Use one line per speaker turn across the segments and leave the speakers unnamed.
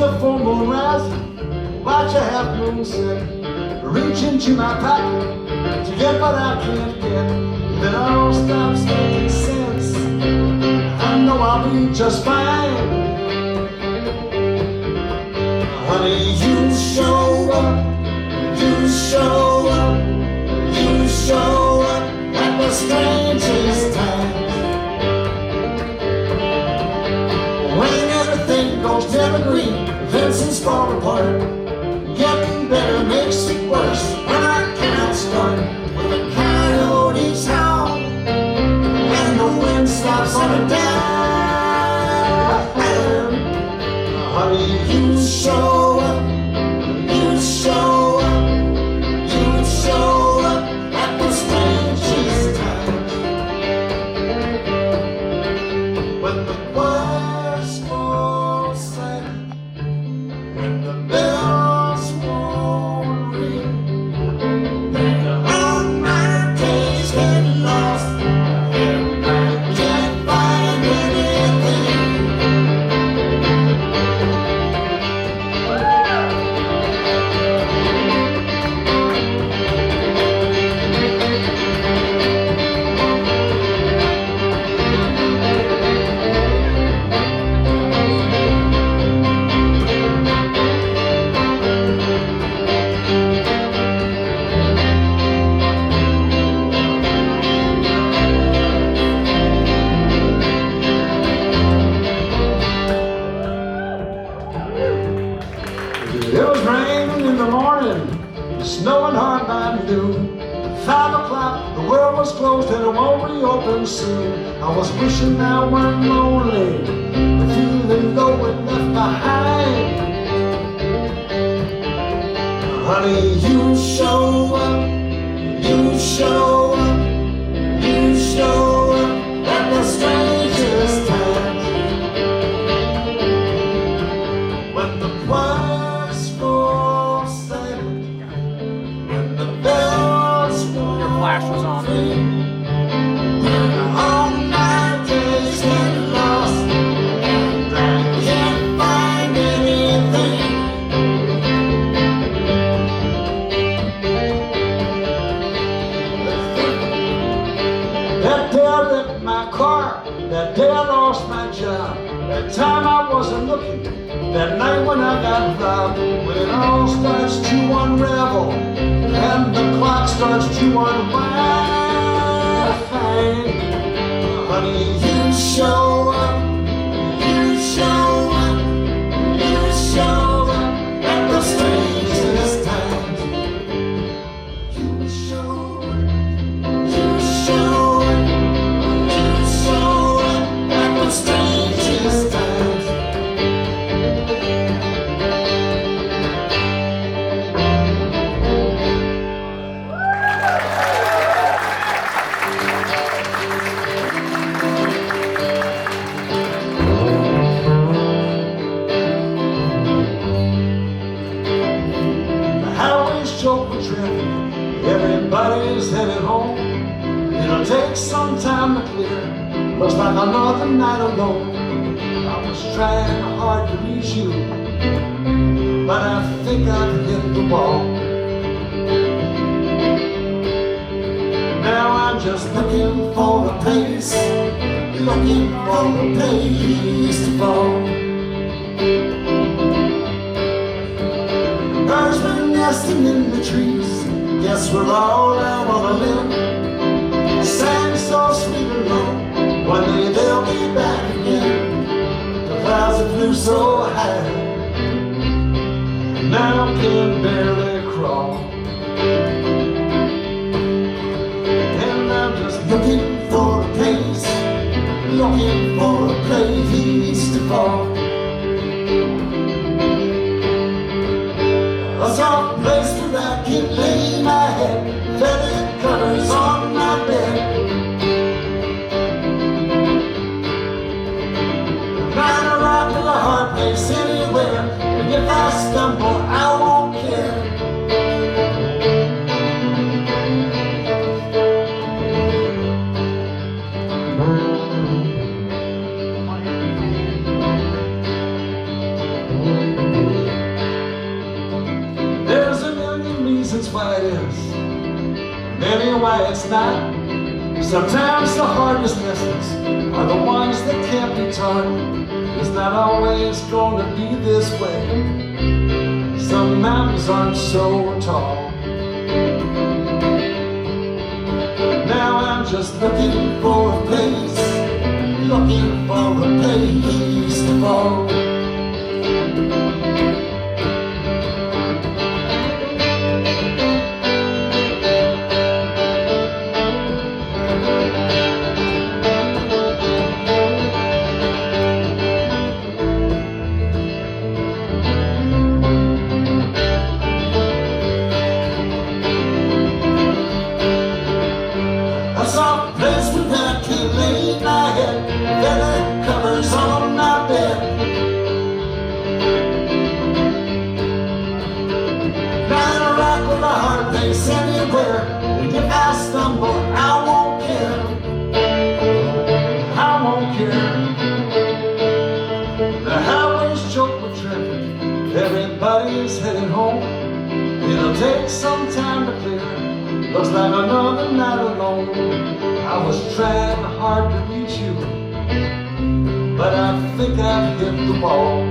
a full moon rising, watch a half moon set, reach into my pocket to get what I can't get. Then all stops making sense. I know I'll be just fine. Honey, you show up, you show up, you show up at the strangest times. When everything goes dim and green, Vincent's fall apart. Getting better makes it worse when I cannot start. With the coyotes howl and the wind stops on a dime. Honey, you show up, you show up, you show up at the strangest times. When the choirs fall silent, when the bells won't ring, and all my days get lost, and I can't find anything. It was raining in the morning, snowing hard by noon. 5 o'clock, the world was closed and it won't reopen soon. I was wishing I weren't lonely, feeling low and left behind. Honey, you show up, you show up, you show up at the strangest times. When the choirs fall silent, when the bells won't
Your flash was on.
ring, and all my days get lost, and I can't find anything. That day I wrecked my car, that day I lost my job, that time I wasn't looking, that night when I got robbed. When it all starts to unravel and the clock starts to unwind, honey, you show up, you show up, you show up at the strangest times. You show up, you show up, you show up at the strangest times. The highway's choked with traffic, everybody's headed home. It'll take some time to clear, looks like another night alone. I was trying hard to reach you, but I think I've hit the wall. Now I'm just looking for a place, looking for a place to fall. Birds were nesting in the trees, guess we're all out on a limb. Sang so sweet and low, one day they'll be back again. The clouds that flew so high, now can barely crawl. And I'm just looking for a place, looking for a place to fall. A soft place where I can lay my head, feathered covers on my bed. Find a rock with a hard place anywhere, and if I stumble, I won't care. why it is, maybe why it's not. Sometimes the hardest lessons are the ones that can't be taught. It's not always gonna be this way. Some mountains aren't so tall. Now I'm just looking for a place, looking for a place to fall. Everybody's heading home. It'll take some time to clear. Looks like another night alone. I was trying hard to reach you, but I think I've hit the ball.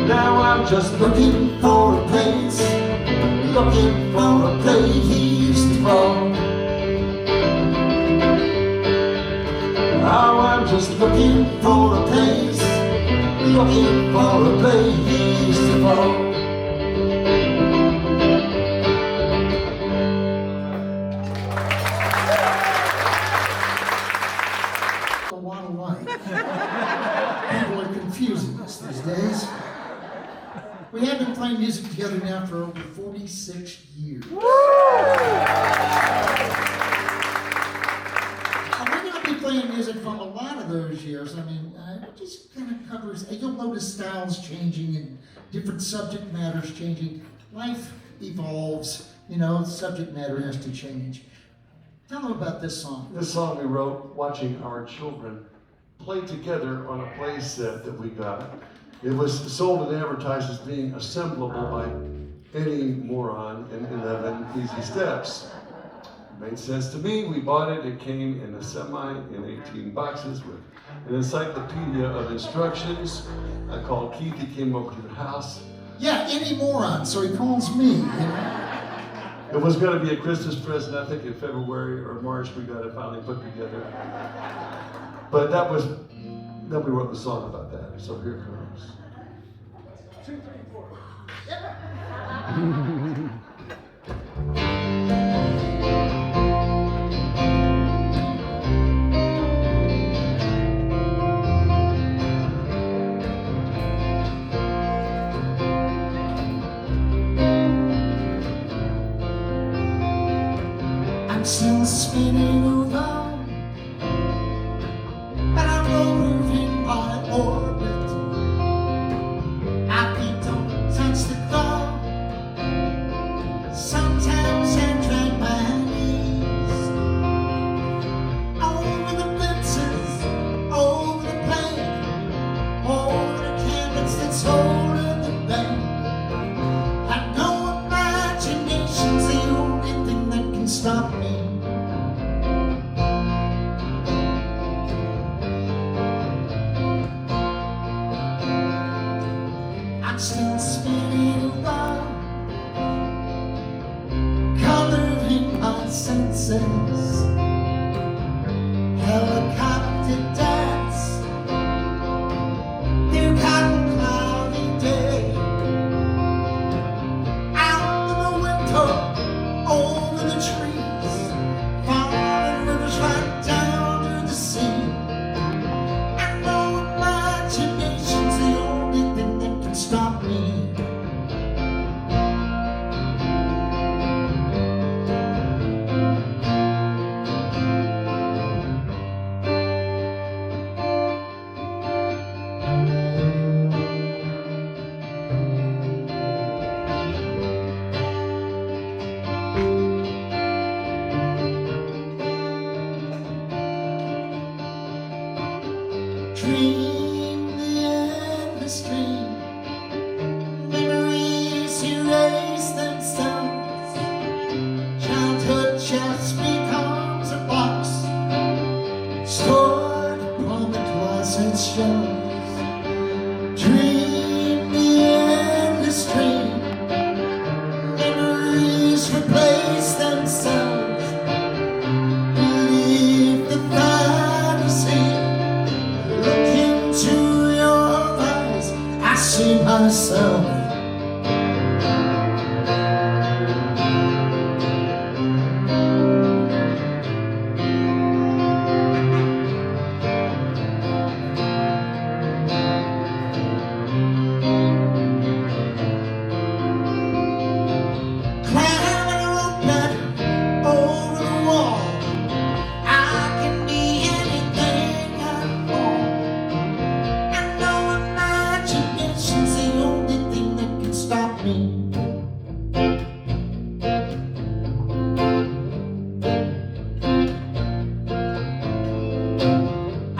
Now I'm just looking for a place, looking for a place to fall. Now I'm just looking for a place, looking for a place to fall.
A lot alike. People are confusing us these days. We have been playing music together now for over 46 years. Playing music from a lot of those years. I mean, it just kind of covers, you'll notice styles changing and different subject matters changing. Life evolves, you know, subject matter has to change. Tell them about this song.
This song we wrote watching our children play together on a play set that we got. It was sold and advertised as being assemblable by any moron in 11 easy steps. Made sense to me. We bought it. It came in a semi in 18 boxes with an encyclopedia of instructions. I called Keith. He came over to the house.
Yeah, any moron, so he calls me. You know?
It was going to be a Christmas present, I think in February or March we got it finally put together. But then we wrote the song about that. So here it comes. 2, 3, 4. Yeah.
Still spinning around, but I'm moving my orbit. I feet don't touch the ground. Sometimes I drag my knees over the fences, over the plane, over the canvas that's holding the bank. I know imagination's the only thing that can stop me. Still spinning around, coloring my senses. Helicopter dance through cotton cloudy day. Out of the window, over the trees, falling rivers right down to the sea. I know imagination's the only thing that can stop me. see myself.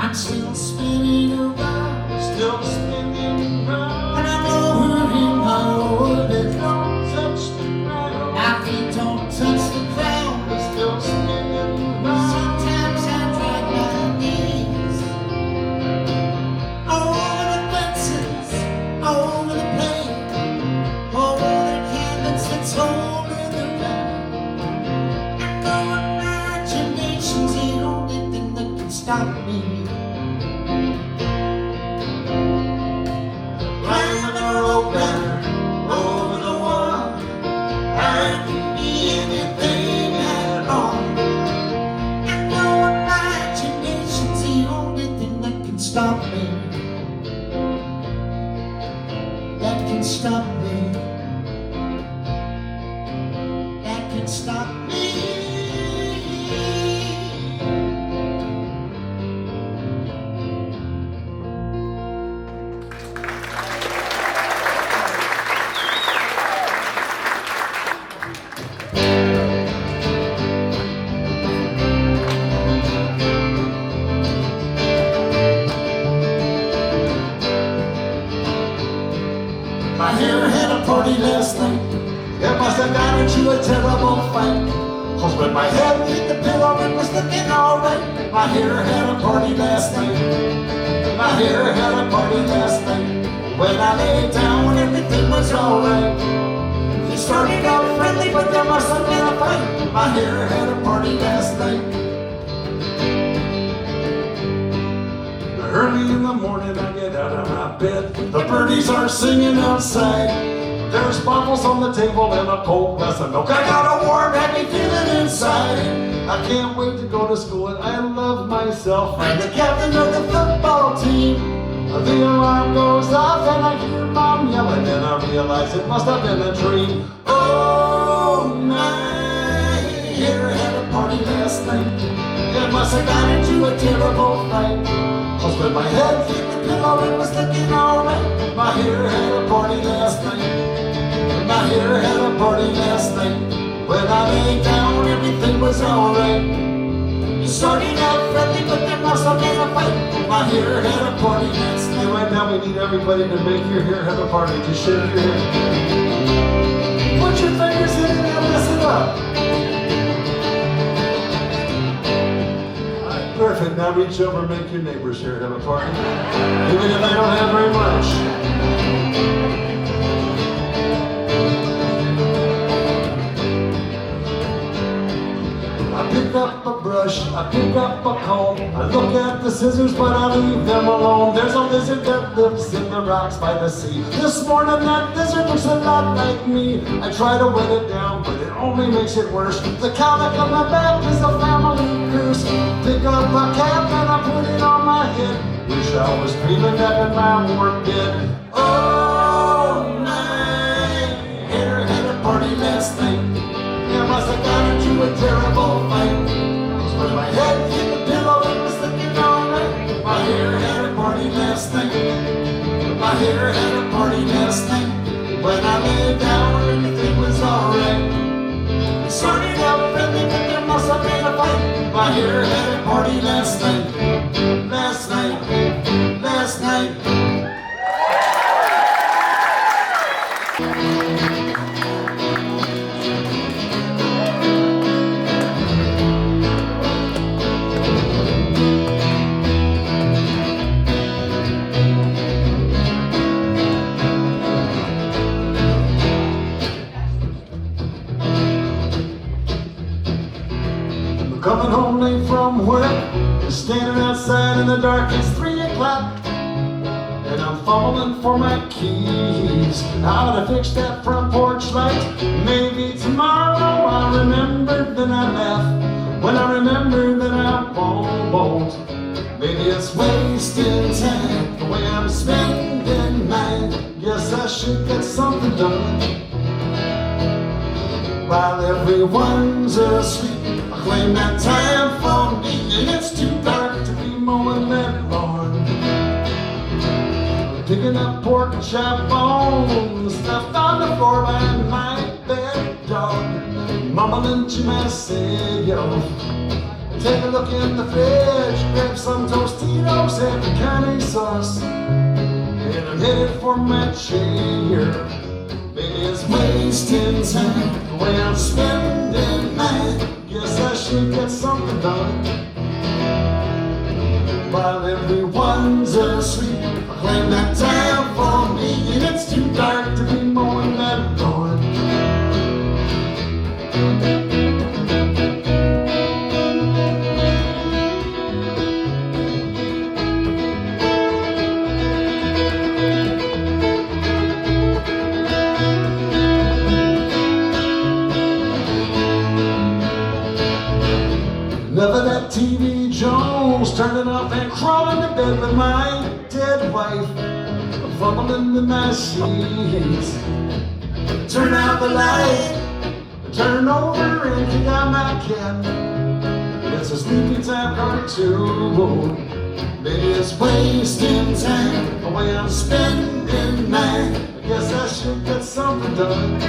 I'm still spinning around,
Still spinning round.
and I'm over in my orbit.
Don't touch the ground.
My feet don't touch the ground.
Still spinning round.
Sometimes I drag my knees over the fences, over the plane, over the canvas that's holding the rain. I know imagination's the only thing that can stop me. Climbing a rope ladder over the wall, I can be anything at all. I know imagination's the only thing that can stop me. That can stop me. That can stop me. My hair had a party last night.
It must have got into a terrible fight. Cause when my head hit the pillow, it was looking alright.
My hair had a party last night.
My hair had a party last night.
When I lay down, everything was alright.
It started out friendly, but there must have been a fight.
My hair had a party last night.
Early in the morning I get out of my bed. The birdies are singing outside. There's bottles on the table and a cold glass of milk. I got a warm, happy feeling inside. I can't wait to go to school and I love myself.
I'm the captain of the football team.
The alarm goes off and I hear Mom yelling and I realize it must have been a dream.
Oh, my hair had a party last night.
It must have got into a terrible fight. Cause when my head hit the pillow it was looking alright.
My hair had a party last night. My hair had a party last night.
When I lay down everything was alright.
It started out friendly, but there must have been a fight. My hair had a party last night.
And right now we need everybody to make your hair have a party. Just shake your hair. Put your fingers in it and listen up. Perfect. Now reach over and make your neighbors here have a party. Even if they don't have very much. I pick up a brush, I pick up a comb. I look at the scissors, but I leave them alone. There's a lizard that lives in the rocks by the sea. This morning that lizard looks a lot like me. I try to wet it down, but it only makes it worse. The cowlick on my back is a family curse. Pick up a cap and I put it on my head. Wish I was dreaming up in my warm bed.
Oh, my hair had a party last night.
It must have got into a terrible fight.
Cause when my head hit the pillow, it was looking alright. My hair had a party last night. My hair had a party last night.
When I lay down, everything was alright.
It started out friendly, but there must have been a fight.
My hair had a party last night. Last night. Last night. Coming home late from work, standing outside in the dark, it's 3 o'clock. And I I'm fumbling for my keys, how to fix that front porch light. Maybe tomorrow I'll remember that I left, when I remember that I won't. Maybe it's wasting time, the way I'm spending mine. Guess I should get something done. While everyone's asleep, I claim that time for me, and it's too dark to be mowing that lawn. Picking up pork and chop bones stuffed on the floor by my bed dog, mumbling to myself. Take a look in the fridge, grab some Tostitos and carne sauce, and I'm headed for my chair. Maybe it's wasting time, the way I'm spending mine. Guess I should get something done. While everyone's asleep, I claim that time for me, and it's too dark to be mowing that lawn. Enough of that TV Jones, turning off and crawling to bed with my dead wife, fumbling in my sheets. Turn out the light, turn over and kick out my cat. It's a Sleepytime Cartoon. Maybe it's wasting time, the way I'm spending mine. I guess I should get something done.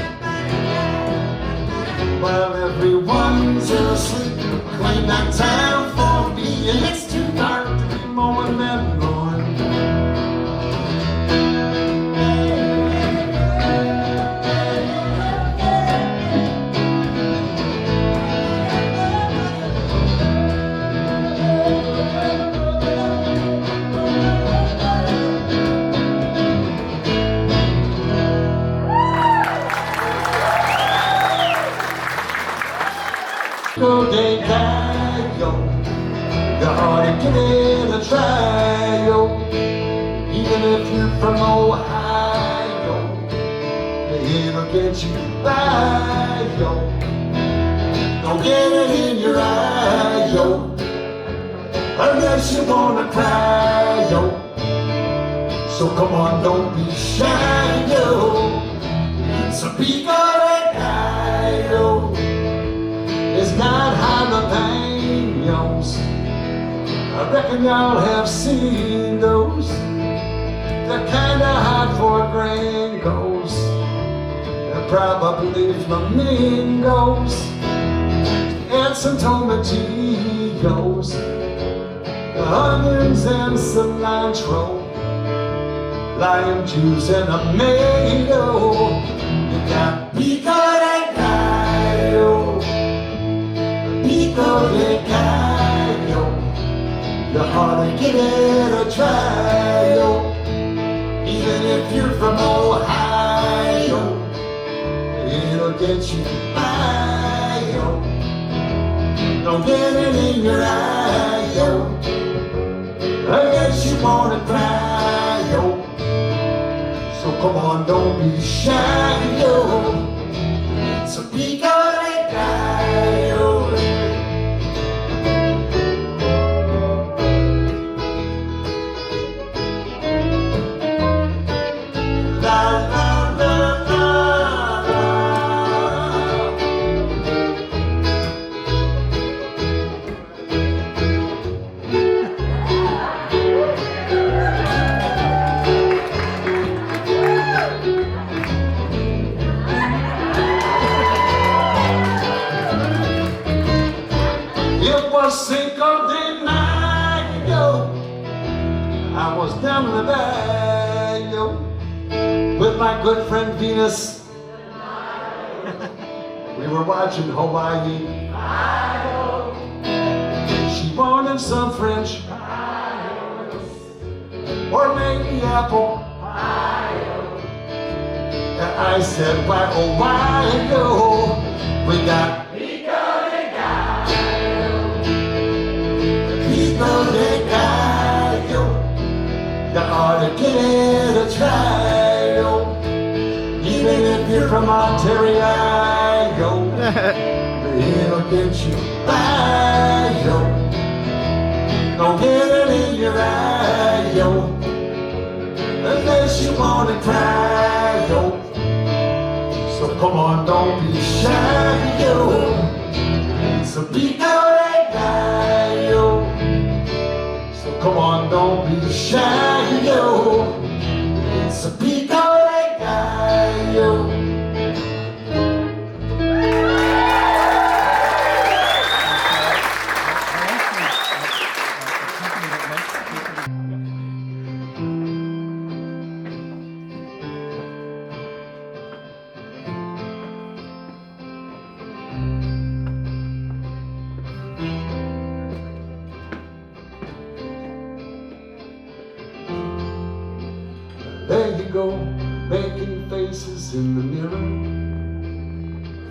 While everyone's asleep, I claim that time for me, and it's too dark to be mowing that lawn. Pico de Gallo, you ought to give it a try, yo. Even if you're from Ohio, it'll get you by, yo. Don't get it in your eye, yo, unless you wanna cry, yo. So come on, don't be shy, yo. It's a Pico de Gallo. It's not jalapenos. I reckon y'all have seen those. They're kinda hot for gringos. They're probably flamingos. And some tomatillos, onions and cilantro, lime juice and a tomato. You got Pico de Gallo, Pico de Gallo. You ought to give it a try, yo. Even if you're from Ohio, it'll get you by, yo. Don't get it in your eye, yo, I guess you wanna cry, yo. So come on, don't be shy, yo. It's a Pico de Gallo. Cinco de Mayo, I was down in the Bayou with my good friend Venus. We were watching Hawaii. She wanted some French, or maybe apple. And I said, why, oh why, yo, we got Pico de Gallo. You ought to get it you try, yo. Even if you're from Ontario, it'll get you by, yo. Don't get it in your eye, yo. Unless you wanna cry, yo. So come on, don't be shy, yo. So be that guy, yo. So come on, don't be shy, yo. So be that guy, yo. There you go, making faces in the mirror,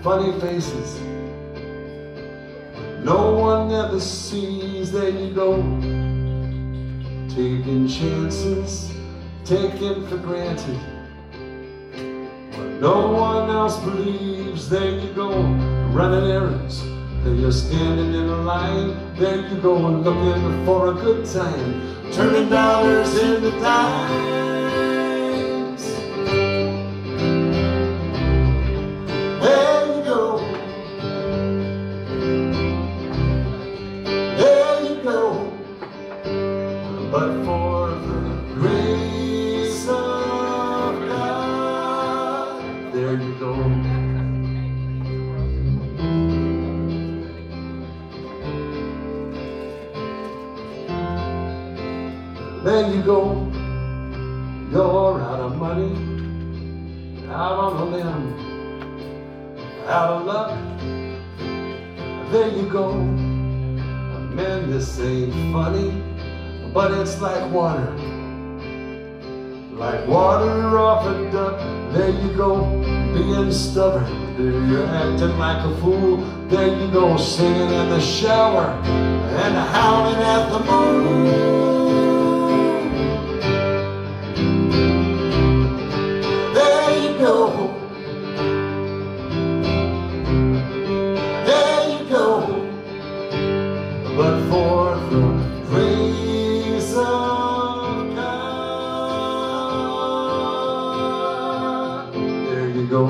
funny faces no one ever sees. There you go, taking chances, taken for granted what no one else believes. There you go, running errands, there you're standing in a line. There you go, looking for a good time, turning dollars into dimes. But for the grace of God, there you go. There you go. You're out of money, out on a limb, out of luck. There you go. Man, this ain't funny, but it's like water off a duck. There you go, being stubborn. There you're acting like a fool. There you go, singing in the shower and howling at the moon. There you go. There you go. But for the grace of God, there you go.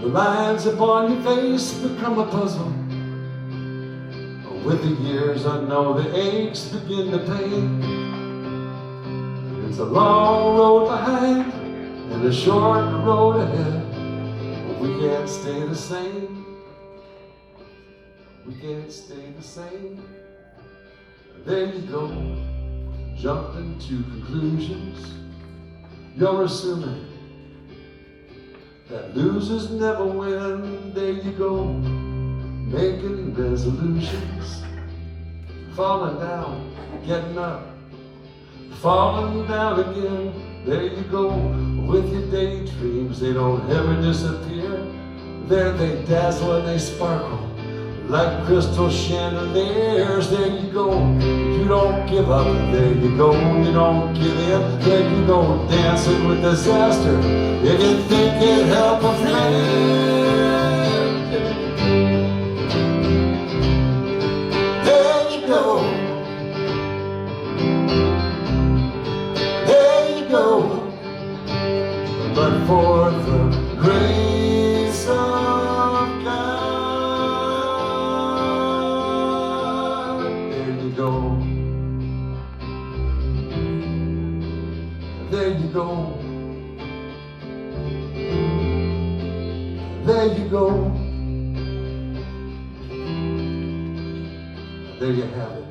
The lines upon your face become a puzzle. With the years I know the aches begin to pain. It's a long road behind and a short road ahead. But we can't stay the same. We can't stay the same. There you go, jumping to conclusions. You're assuming that losers never win. There you go, making resolutions, falling down, getting up, falling down again. There you go, with your daydreams, they don't ever disappear. There they dazzle and they sparkle like crystal chandeliers. There you go, you don't give up. There you go, you don't give in. There you go, dancing with disaster. You can think it help a friend. There you go. There you go. But for the grace of God, there you go. There you go. There you go. There you have it.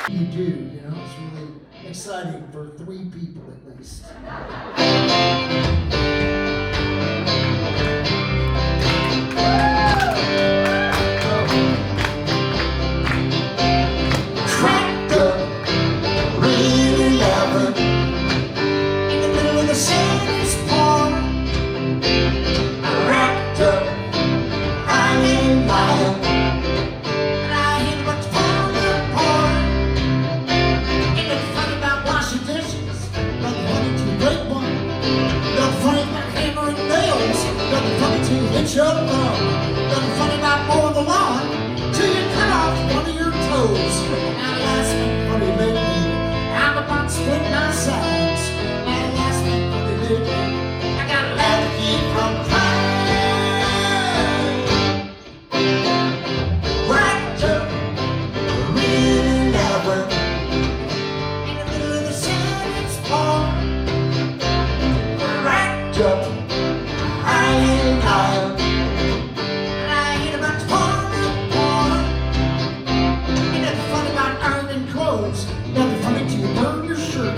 You do, you know, it's really exciting for 3 people at least. Nothing funny about hammer and nails. Nothing funny till you hit your thumb. Nothing funny about mowing the lawn till you cut off one of your toes. Now last week funny lately, I'm about to split my sides. Now last week funny lately, I got a lot to keep from crying. Right up, really never. In the middle of the sentence part. Right up, I ain't lying. And I ain't about to fall apart. Ain't nothing funny about ironing clothes. Nothing funny till you burn your shirt.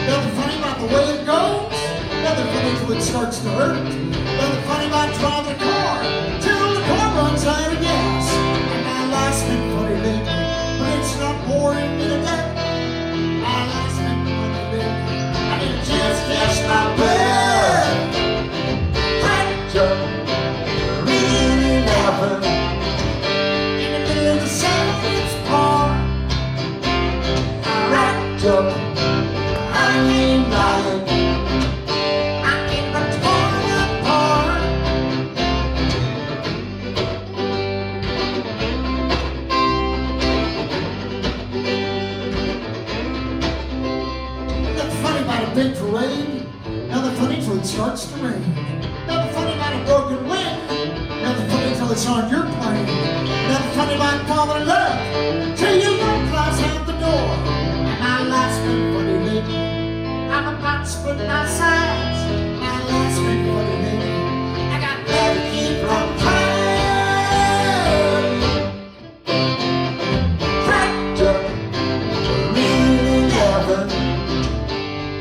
Nothing funny about the way it goes. Nothing funny till it starts to hurt. Nothing funny about driving a car till the car runs out of gas. And my life's been funny lately, but it's not boring me to death. My life's been funny lately, I can just catch my breath. Right up, really laughing. In the middle of the sentence part. Right up, I ain't lying. I ain't but torn apart. Nothing funny about a big parade. Nothing funny till it starts to rain. Nothing funny about a broken wing. Nothing funny till it's on your plane. Nothing funny about falling in love till you know flies out the door. And my life's been funny lately. I'm about to split my sides. My life's been funny lately. I got love to keep from crying. Cracked up, really never.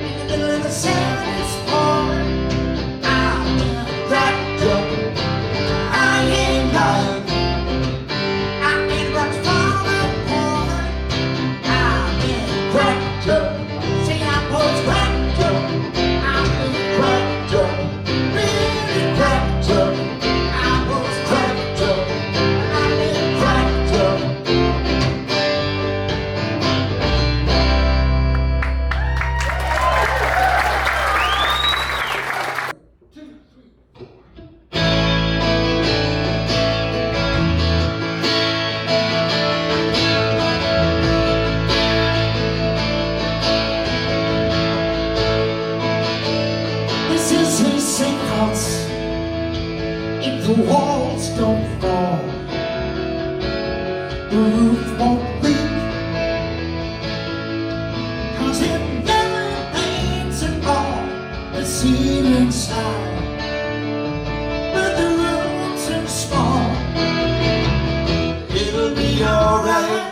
In the middle of the sentence part. I'm cracked up, I ain't lying. I ain't about to fall apart. I'm cracked up. See, I was cracked up. I was cracked up. Really cracked up. I was cracked up. I've been cracked up. Two, three. This is a safe house. If the walls don't fall, the roof won't leak. 'Cause it never rains at all. The ceiling's high, but the rooms are small. It'll be alright.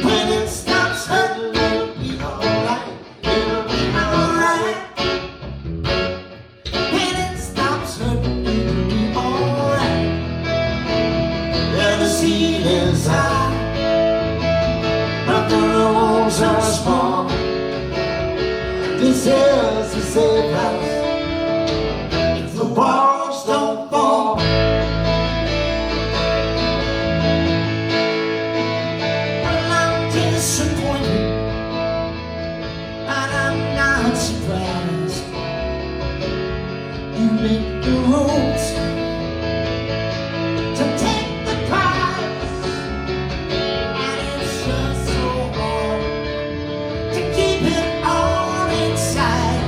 When it stops hurting, it'll be alright. It'll be alright. When it stops hurting, it'll be alright. Yeah, the ceiling's high, but the rooms are small. This is a safe house. If the walls don't fall. Well, I'm disappointed, but I'm not surprised. You make the rules to take the prize, and it's just so hard to keep it all inside.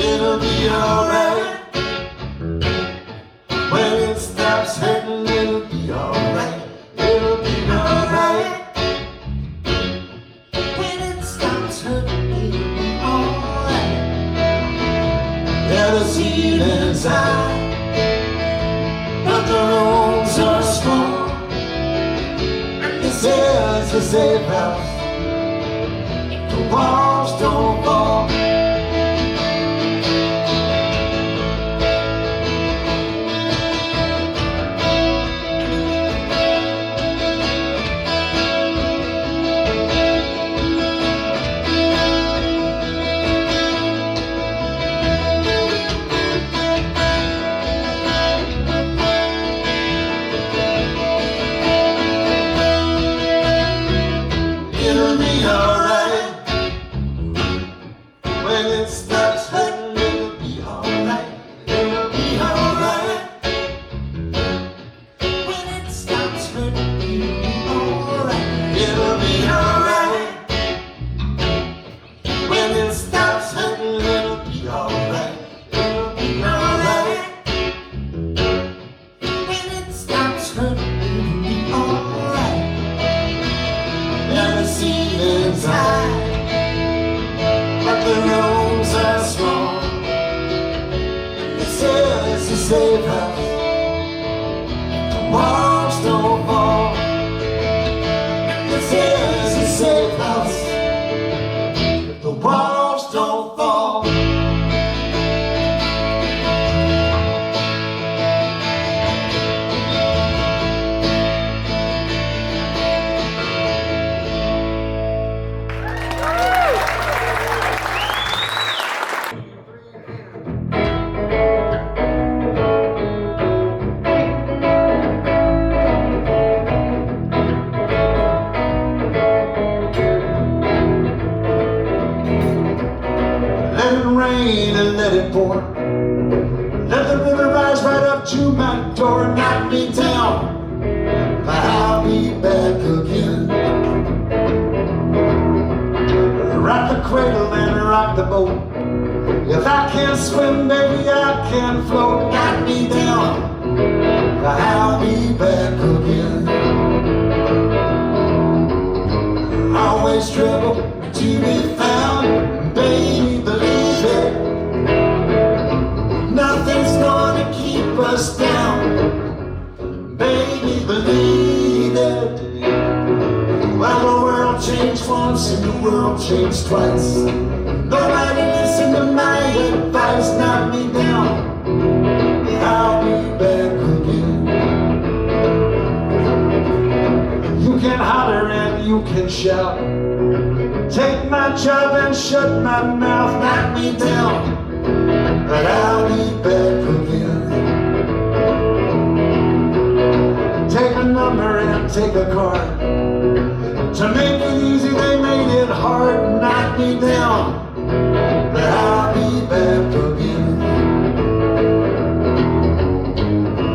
It'll be alright. When it stops hurting, it'll be alright. It'll be alright. When it stops hurting, it'll be alright. Yeah, the ceiling's high, but the rooms are small. And this is a safe house. If the walls don't fall. It'll be alright.
When it stops hurting, it'll be alright. It'll be alright. When it stops hurting, it'll be alright. It'll be alright. When it stops hurting, it'll be alright. It'll be alright. When it stops hurting, it'll be alright. And the ceiling's high, but the rooms are small. This is a safe house. The walls don't fall. This is a safe house. The walls don't fall. Let it rain and let it pour. Let the river rise right up to my door. Knock me down, but I'll be back again. Rock the cradle and rock the boat. If I can't swim, baby, I can float. Knock me down, but I'll be back again. Always trouble to be found, baby, believe it. Nothing's gonna keep us down, baby, believe it. Well, the world changed once and the world changed twice. Nobody listened to my advice. Knock me down, I'll be back again. You can holler and you can shout. Take my job and shut my mouth. Knock me down, but I'll be back again. Take a number and take a card. To make it easy, they made it hard. Knock me down, but I'll be back again.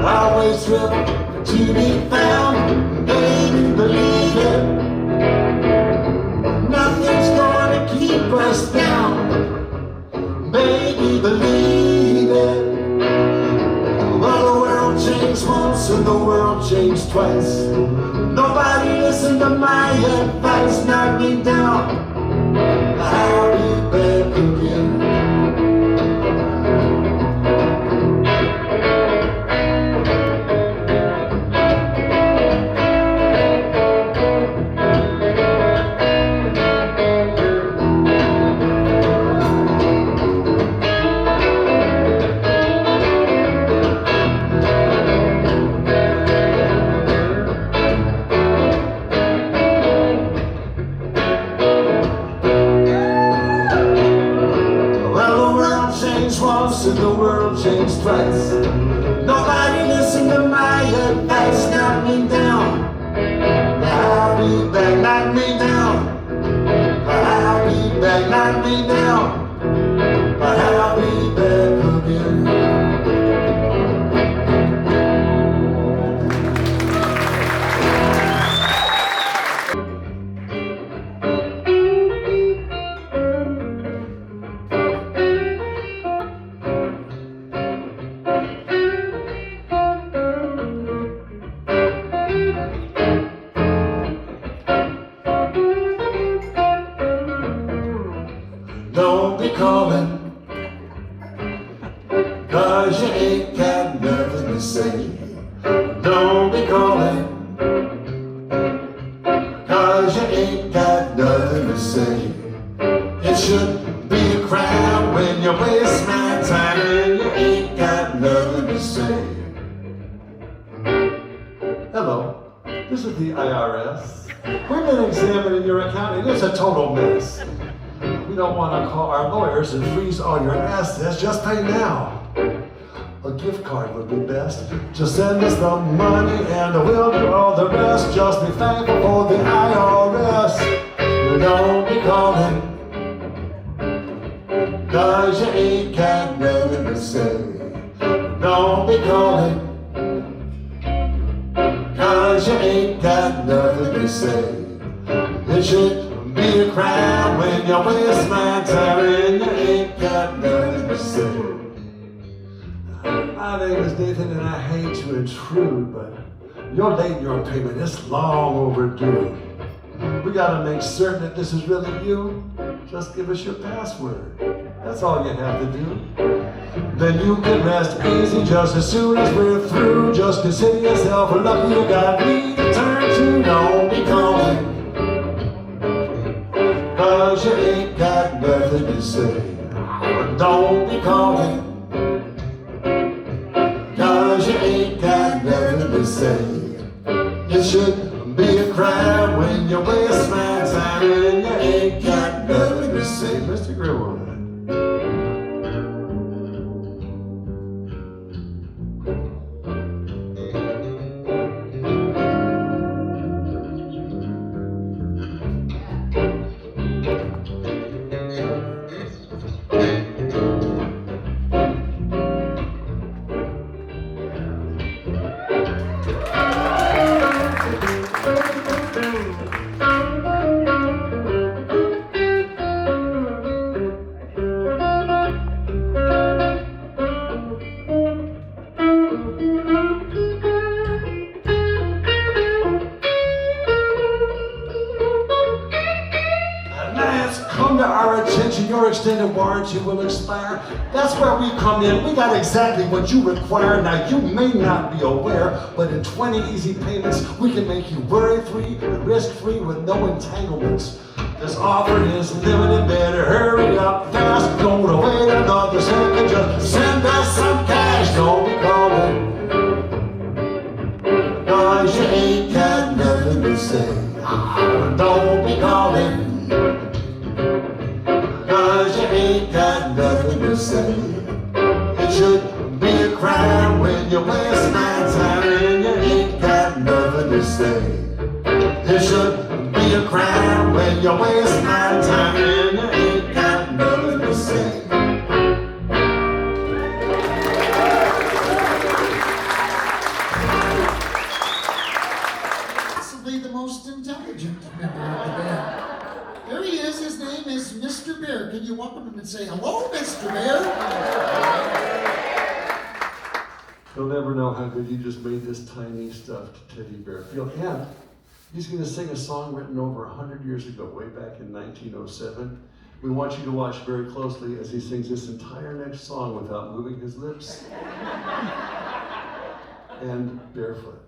Always trouble to be found, baby, believe it. Nothing's gonna keep us down, baby, believe it. Well, the world changed once and the world changed twice. Nobody listened to my advice. Knock me down, I'll be back again. And the world changed twice. Nobody listened to my advice. Knock me down, I'll be back. Knock me down, I'll be back. Knock me down, but I'll be back again. Don't be calling, 'cause you ain't got nothing to say. Don't be calling, 'cause you ain't got nothing to say. It should be a crime when you waste my time and you ain't got nothing to say. Hello, this is the IRS. We've been examining your account and it's a total mess. We don't want to call our lawyers and freeze all your assets. Just pay now. A gift card would be best. Just send us the money and we'll do all the rest. Just be thankful for the IRS. Don't be calling, 'cause you ain't got nothing to say. Don't be calling, 'cause you ain't got nothing to say. It should be a crime when you waste my time and you ain't got nothing to say. My name is Nathan and I hate to intrude, but you're late in your payment. It's long overdue. We gotta make certain that this is really you. Just give us your password. That's all you have to do. Then you can rest easy just as soon as we're through. Just consider yourself lucky you got me to turn to. Don't be calling, 'cause you ain't got nothing to say. Don't be calling, 'cause you ain't got nothing to say. It should be a crime when you waste my time and you ain't got nothing to say. Mr. Grillwood. Your extended warranty will expire. That's where we come in. We got exactly what you require. Now you may not be aware, but in 20 easy payments, we can make you worry-free and risk-free with no entanglements. This offer is limited. Better hurry up fast. Don't wait another second. Just send us some cash. Don't be calling, 'cause you ain't got nothing to say. Don't be calling, 'cause you ain't got nothing to say. It should be a crime when you waste my time and you ain't got nothing to say. It should be a crime when you waste my time and you ain't got nothing to say.
Possibly the most intelligent member of the band. There he is. His name is Mr. Bear. Can you welcome him and say, hello, Mr. Bear?
You'll never know how good you just made this tiny stuffed teddy bear feel. And he's going to sing a song written over 100 years ago, way back in 1907. We want you to watch very closely as he sings this entire next song without moving his lips and barefoot.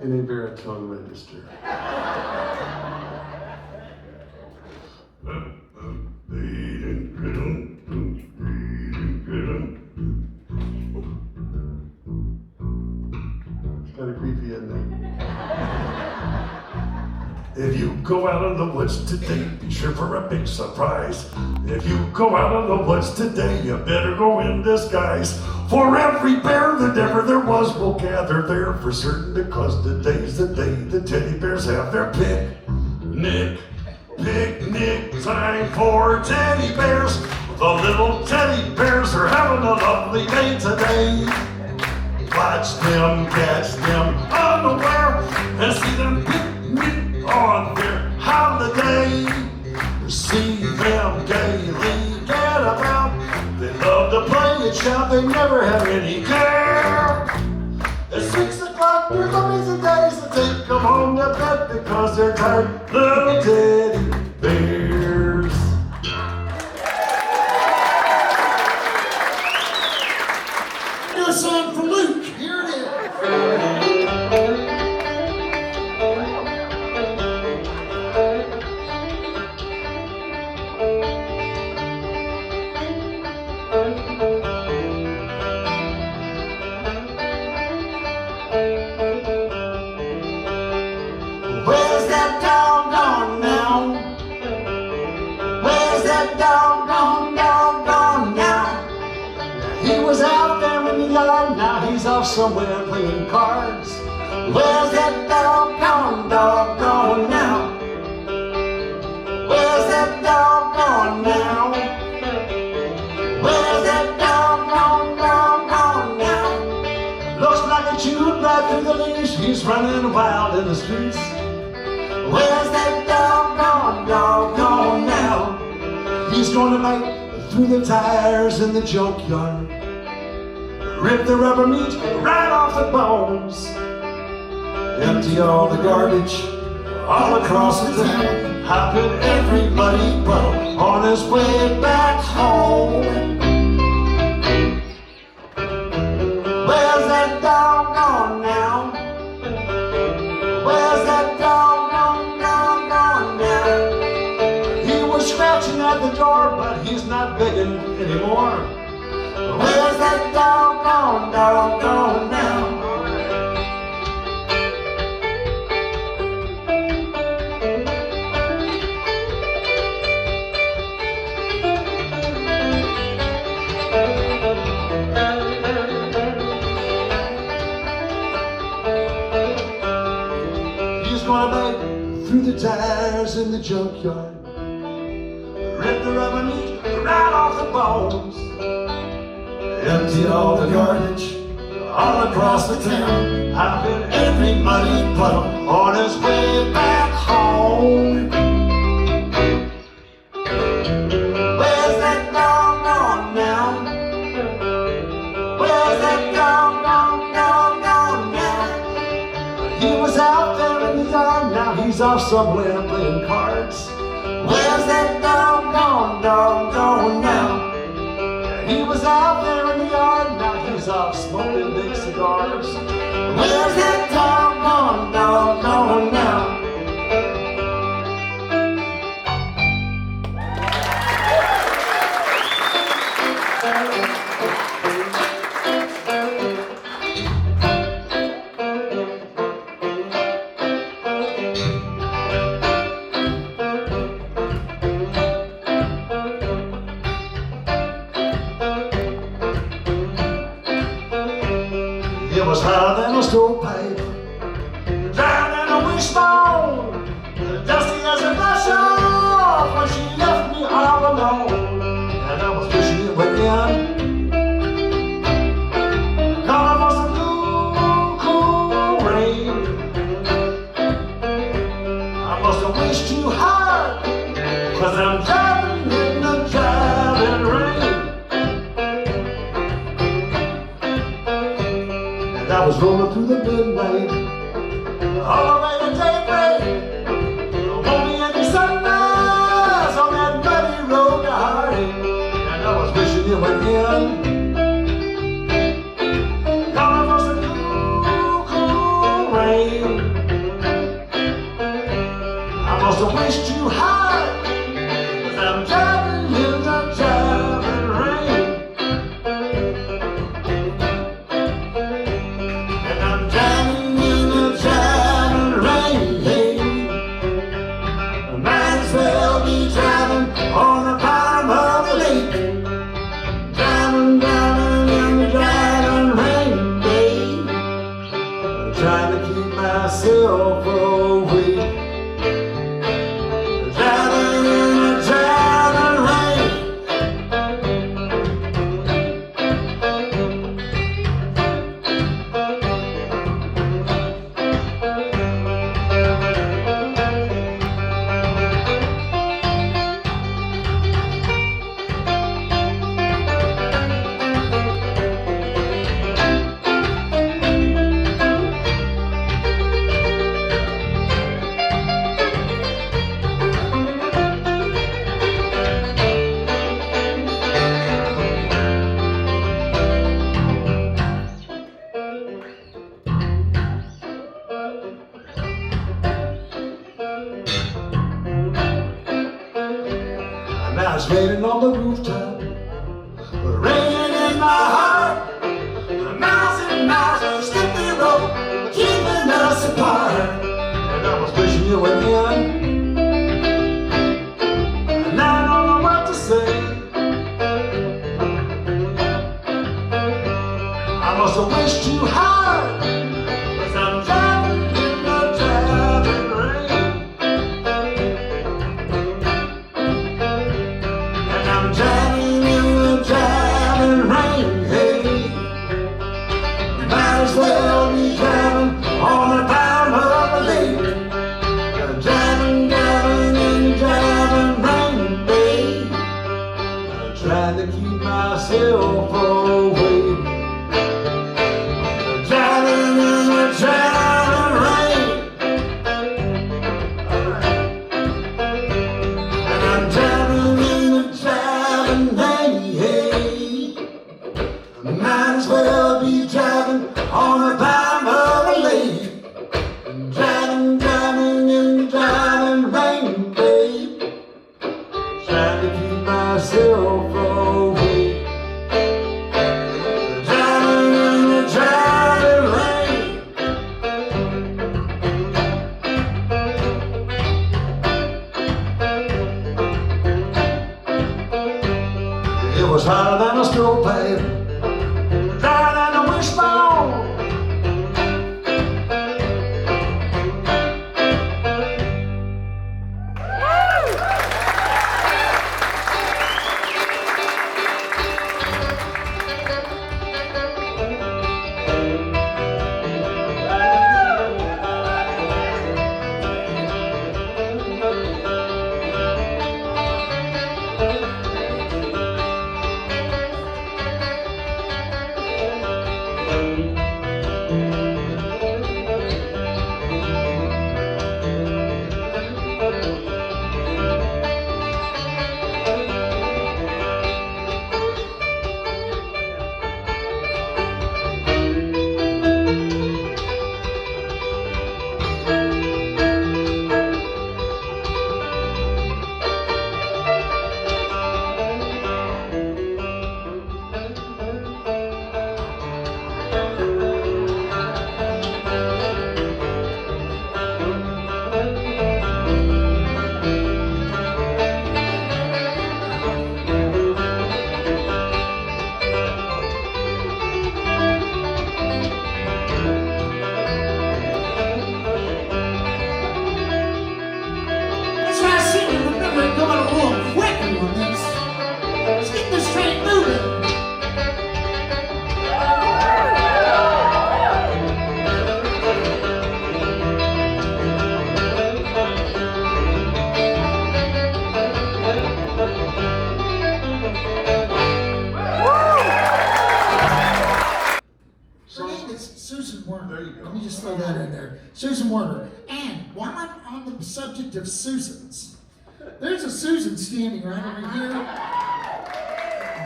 In a baritone register. It's kind of creepy, isn't it? If you go out in the woods today, be sure for a big surprise. If you go out in the woods today, you better go in disguise. For every bear that ever there was will gather there for certain, because today's the day the teddy bears have their picnic. Picnic time for teddy bears. The little teddy bears are having a lovely day today. Watch them, catch them unaware, and see them picnic on their holiday. See them gaily get about. They love to play and shout, they never have any care. At 6 o'clock, there's amazing days to take them home to bed because they're tired little teddy bears.
Do a song for Luke. Here it is.
Where's that dog gone now? Where's that dog gone now? He was out there in the yard, now he's off somewhere playing cards. Where's that dog gone now? Where's that he's running wild in the streets. Where's that doggone dog gone now? He's gonna bite through the tires in the junkyard, rip the rubber meat right off the bones, empty all the garbage all across the town, hopping every muddy puddle on his way back home. Where's that dog gone now? Where's that dog gone now? He was scratching at the door, but he's not begging anymore. Where's that dog gone now? Through the tires in the junkyard, rip the rubber meat right off the bones, empty all the garbage all across the town, hopping every muddy puddle on his way back home. Where's that dog gone now? Where's that dog gone now? He was out there in the yard, now he's off somewhere playing cards. Where's that dog gone now? He was out there in the yard, now he's off smoking big cigars. Where's that dog gone now? It was higher than a stovepipe, dry than a wishbone, dusty as a brush off when she left me all alone. And I was wishing it went in, calling for some cool rain. I must have wished too hard, 'cause I'm driving in the driving rain. I was rolling through the midnight, all the way to daybreak. Won't be any sunrise on that muddy road to Harding. And I was wishing it went in, calling for some cool rain. I must have wished too hard, 'cause I'm driving in the driving rain. On the bottom of the lake, driving in the driving rain day, trying to keep myself awake, driving in the driving rain. Now it's raining on the rooftop, raining in my heart. Miles and miles of slippery road keeping us apart. And I was wishing you were in, and I don't know what to say. I must have wished too hard, 'cause I'm driving in the driving rain. And I'm driving in the driving rain, hey. Might as well be driving on the trying to keep myself away. Driving in the driving rain, and I'm driving in the driving rain. Might as well be driving on the bottom of a lake. Driving in the driving rain, babe. Trying to keep myself away. Driving in the driving rain. It was hotter than a stove pipe, drier than a wishbone.
That's why I seem to remember it going a little quicker on this. Let's get this train moving. Her name is Susan Werner.
There you go.
Let me just throw that in there. Susan Werner. And while I'm on the subject of Susans, there's a Susan standing right over here.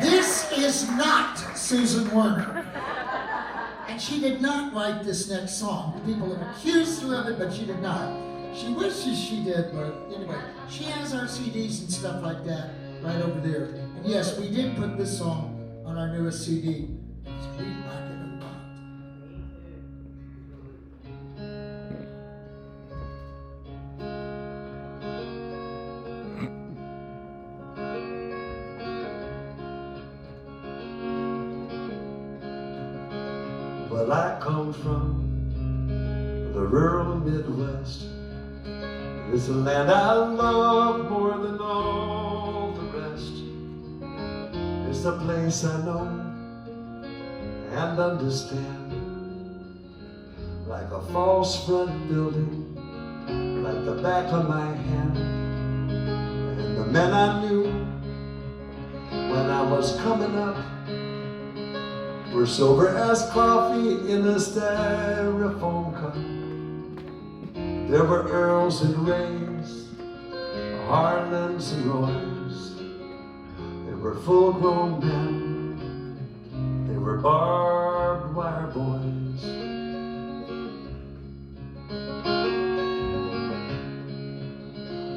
This is not Susan Werner. And she did not write this next song. People have accused her of it, but she did not. She wishes she did, but anyway, she has our CDs and stuff like that right over there. And yes, we did put this song on our newest CD. We like it a lot.
Well, I come from the rural Midwest. It's a land I love more than all the rest. It's a place I know and understand, like a false front building, like the back of my hand. And the men I knew when I was coming up were sober as coffee in a styrofoam cup. There were Earls and Rays, Harlands and Roys. They were full-grown men. They were barbed wire boys.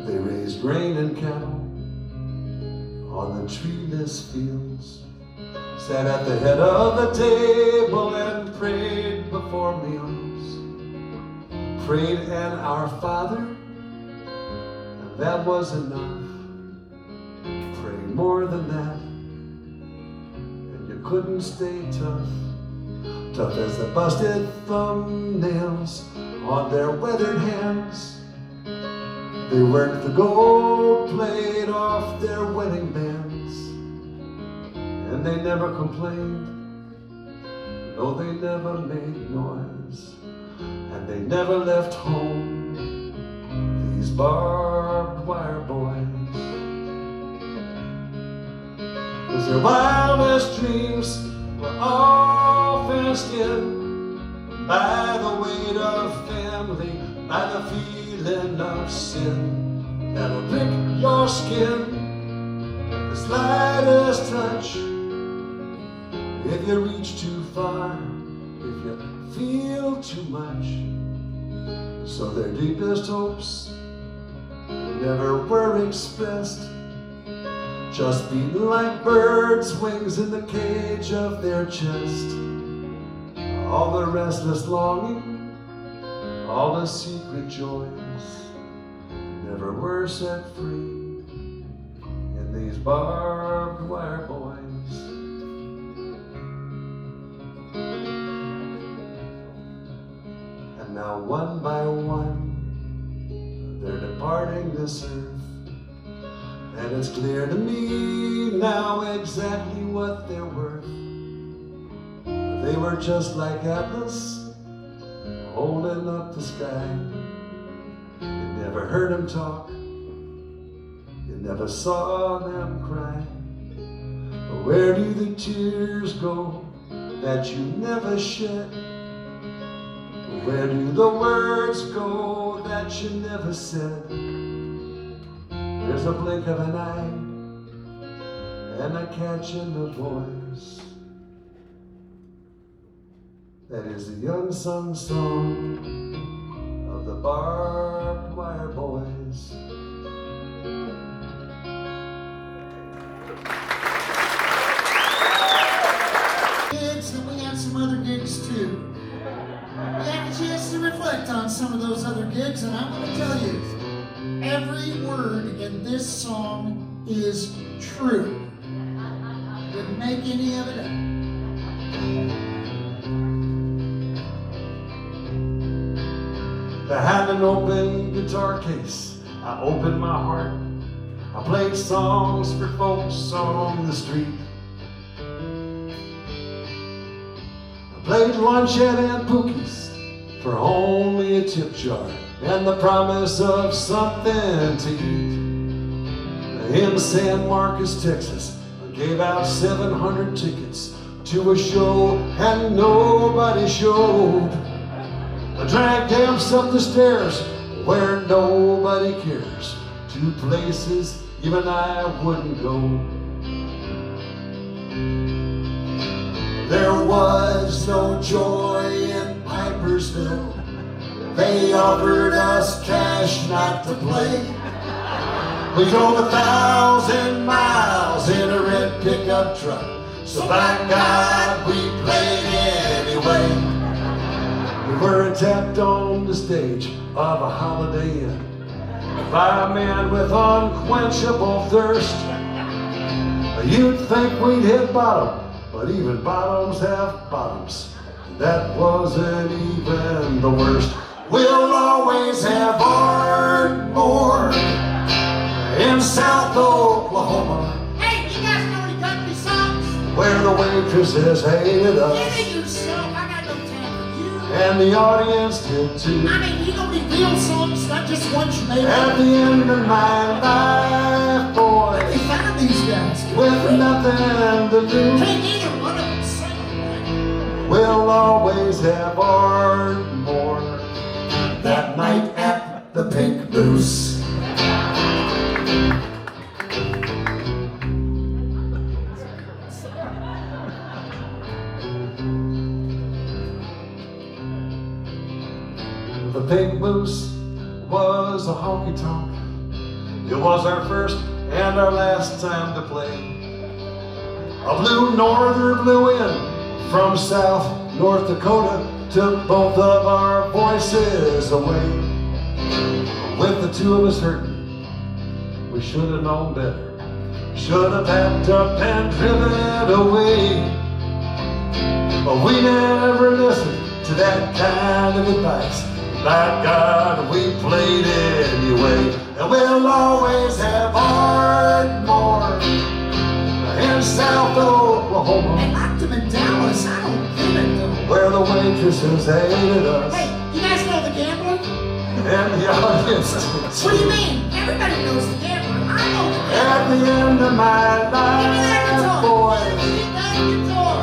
They raised grain and cattle on the treeless fields, sat at the head of the table and prayed before meals. Prayed an Our Father, and that was enough. Pray more than that, and you couldn't stay tough. Tough as the busted thumbnails on their weathered hands. They worked the gold plate off their wedding bands, and they never complained. No, they never made noise, and they never left home. These barbed wire boys. 'cause their wildest dreams were all fenced in by the weight of family, by the feeling of sin that'll prick your skin, the slightest touch. If you reach too far, if you feel too much. So their deepest hopes never were expressed, just beating like birds' wings in the cage of their chest. All the restless longing, all the secret joys never were set free in these barbed wire boys. And now one by one they're departing this earth, and it's clear to me now exactly what they're worth. They were just like Atlas, holding up the sky. You never heard them talk, you never saw them cry. But where do the tears go that you never shed? Where do the words go that you never said? There's a blink of an eye and a catch in the voice. That is the unsung song of the barbed wire boys.
Gigs, and we had some other gigs too. We had a chance to reflect on some of those other gigs, and I'm going to tell you, every word in this song is true. Didn't make any of it up.
Behind an open guitar case, I opened my heart. I played songs for folks on the street. I played luncheon and bookies for only a tip jar and the promise of something to eat. In San Marcos, Texas, I gave out 700 tickets to a show and nobody showed. I dragged amps up the stairs where nobody cares, to places even I wouldn't go. There was no joy in Pipersville. They offered us cash not to play. We drove 1,000 miles in a red pickup truck, so by God we played anyway. We were attacked on the stage of a Holiday Inn by a man with unquenchable thirst. You'd think we'd hit bottom, but even bottoms have bottoms. That wasn't even the worst. We'll always have Ardmore in South Oklahoma.
Hey, you guys know any country songs?
Where the waitresses hated us.
Get it yourself, I got no time for you.
And the audience did too.
I mean, you know any real songs, not just ones you made
At
up.
the end of my life, boy,
They found these guys.
with nothing to do,
Can't either one of them sing.
we'll always have Ardmore. That night at the Pink Moose. The Pink Moose was a honky-tonk. It was our first and our last time to play. A blue norther blew in from South North Dakota, took both of our voices away. With the two of us hurting, we should have known better. Should have packed up and driven away. But we never listened to that kind of advice. By God, we played anyway. And we'll always have Ardmore in South Oklahoma.
They locked him in Dallas, I don't get it though.
Where the waitresses hated us.
Hey, you guys know the Gambler?
And the audience.
What do you mean? Everybody knows the Gambler. I know the Gambler.
At the end of my
Give me that
life,
guitar.
boys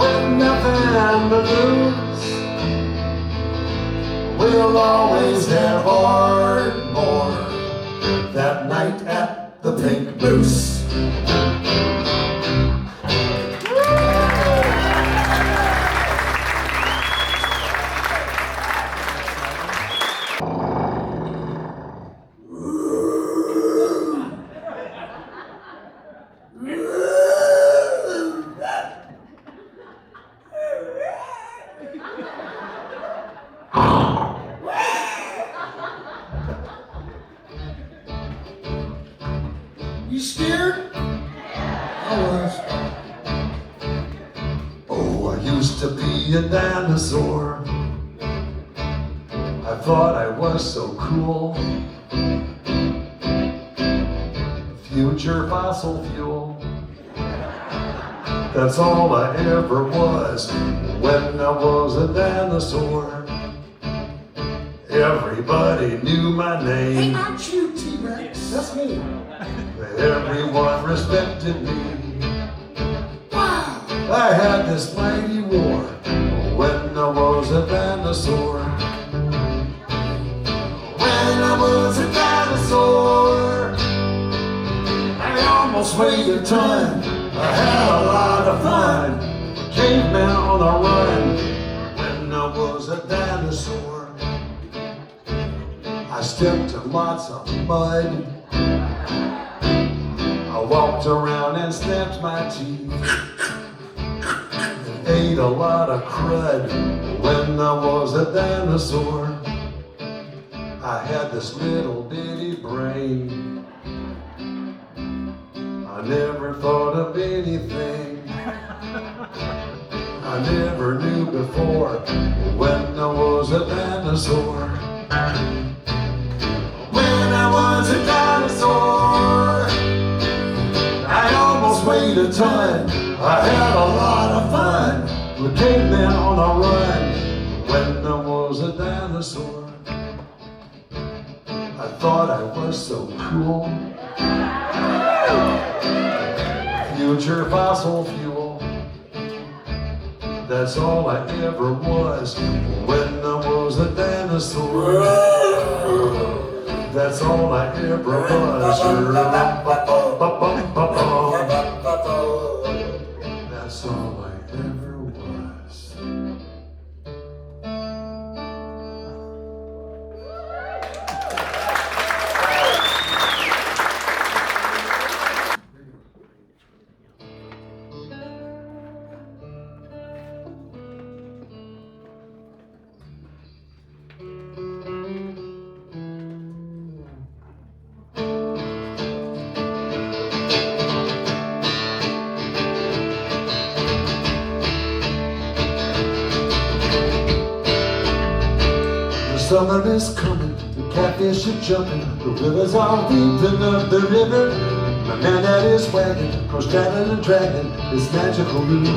with nothing to lose. We'll always have Ardmore that night at the Pink Moose.
You scared? I was.
Oh, I used to be a dinosaur. I thought I was so cool. Future fossil fuel. That's all I ever was when I was a dinosaur. Everybody knew my
Hey,
name.
aren't you T-Rex?
That's me. Everyone respected me.
Wow.
I had this mighty war when I was a dinosaur. When I was a dinosaur, I almost weighed a ton. I had a lot of fun. Caveman on the run. When I was a dinosaur, I stepped in lots of mud. I walked around and snapped my teeth. And ate a lot of crud when I was a dinosaur. I had this little bitty brain. I never thought of anything I never knew before when I was a dinosaur. When I was a dinosaur, I almost weighed a ton. I had a lot of fun with cavemen on the run. When I was a dinosaur, I thought I was so cool. Future fossil fuel. That's all I ever was when I was a dinosaur. That's all I ever was. That's all I ever was. Summer is coming, the catfish are jumping, the rivers are weeping up the river. My Mandaddy's wagon goes dragging and dragging his magical route.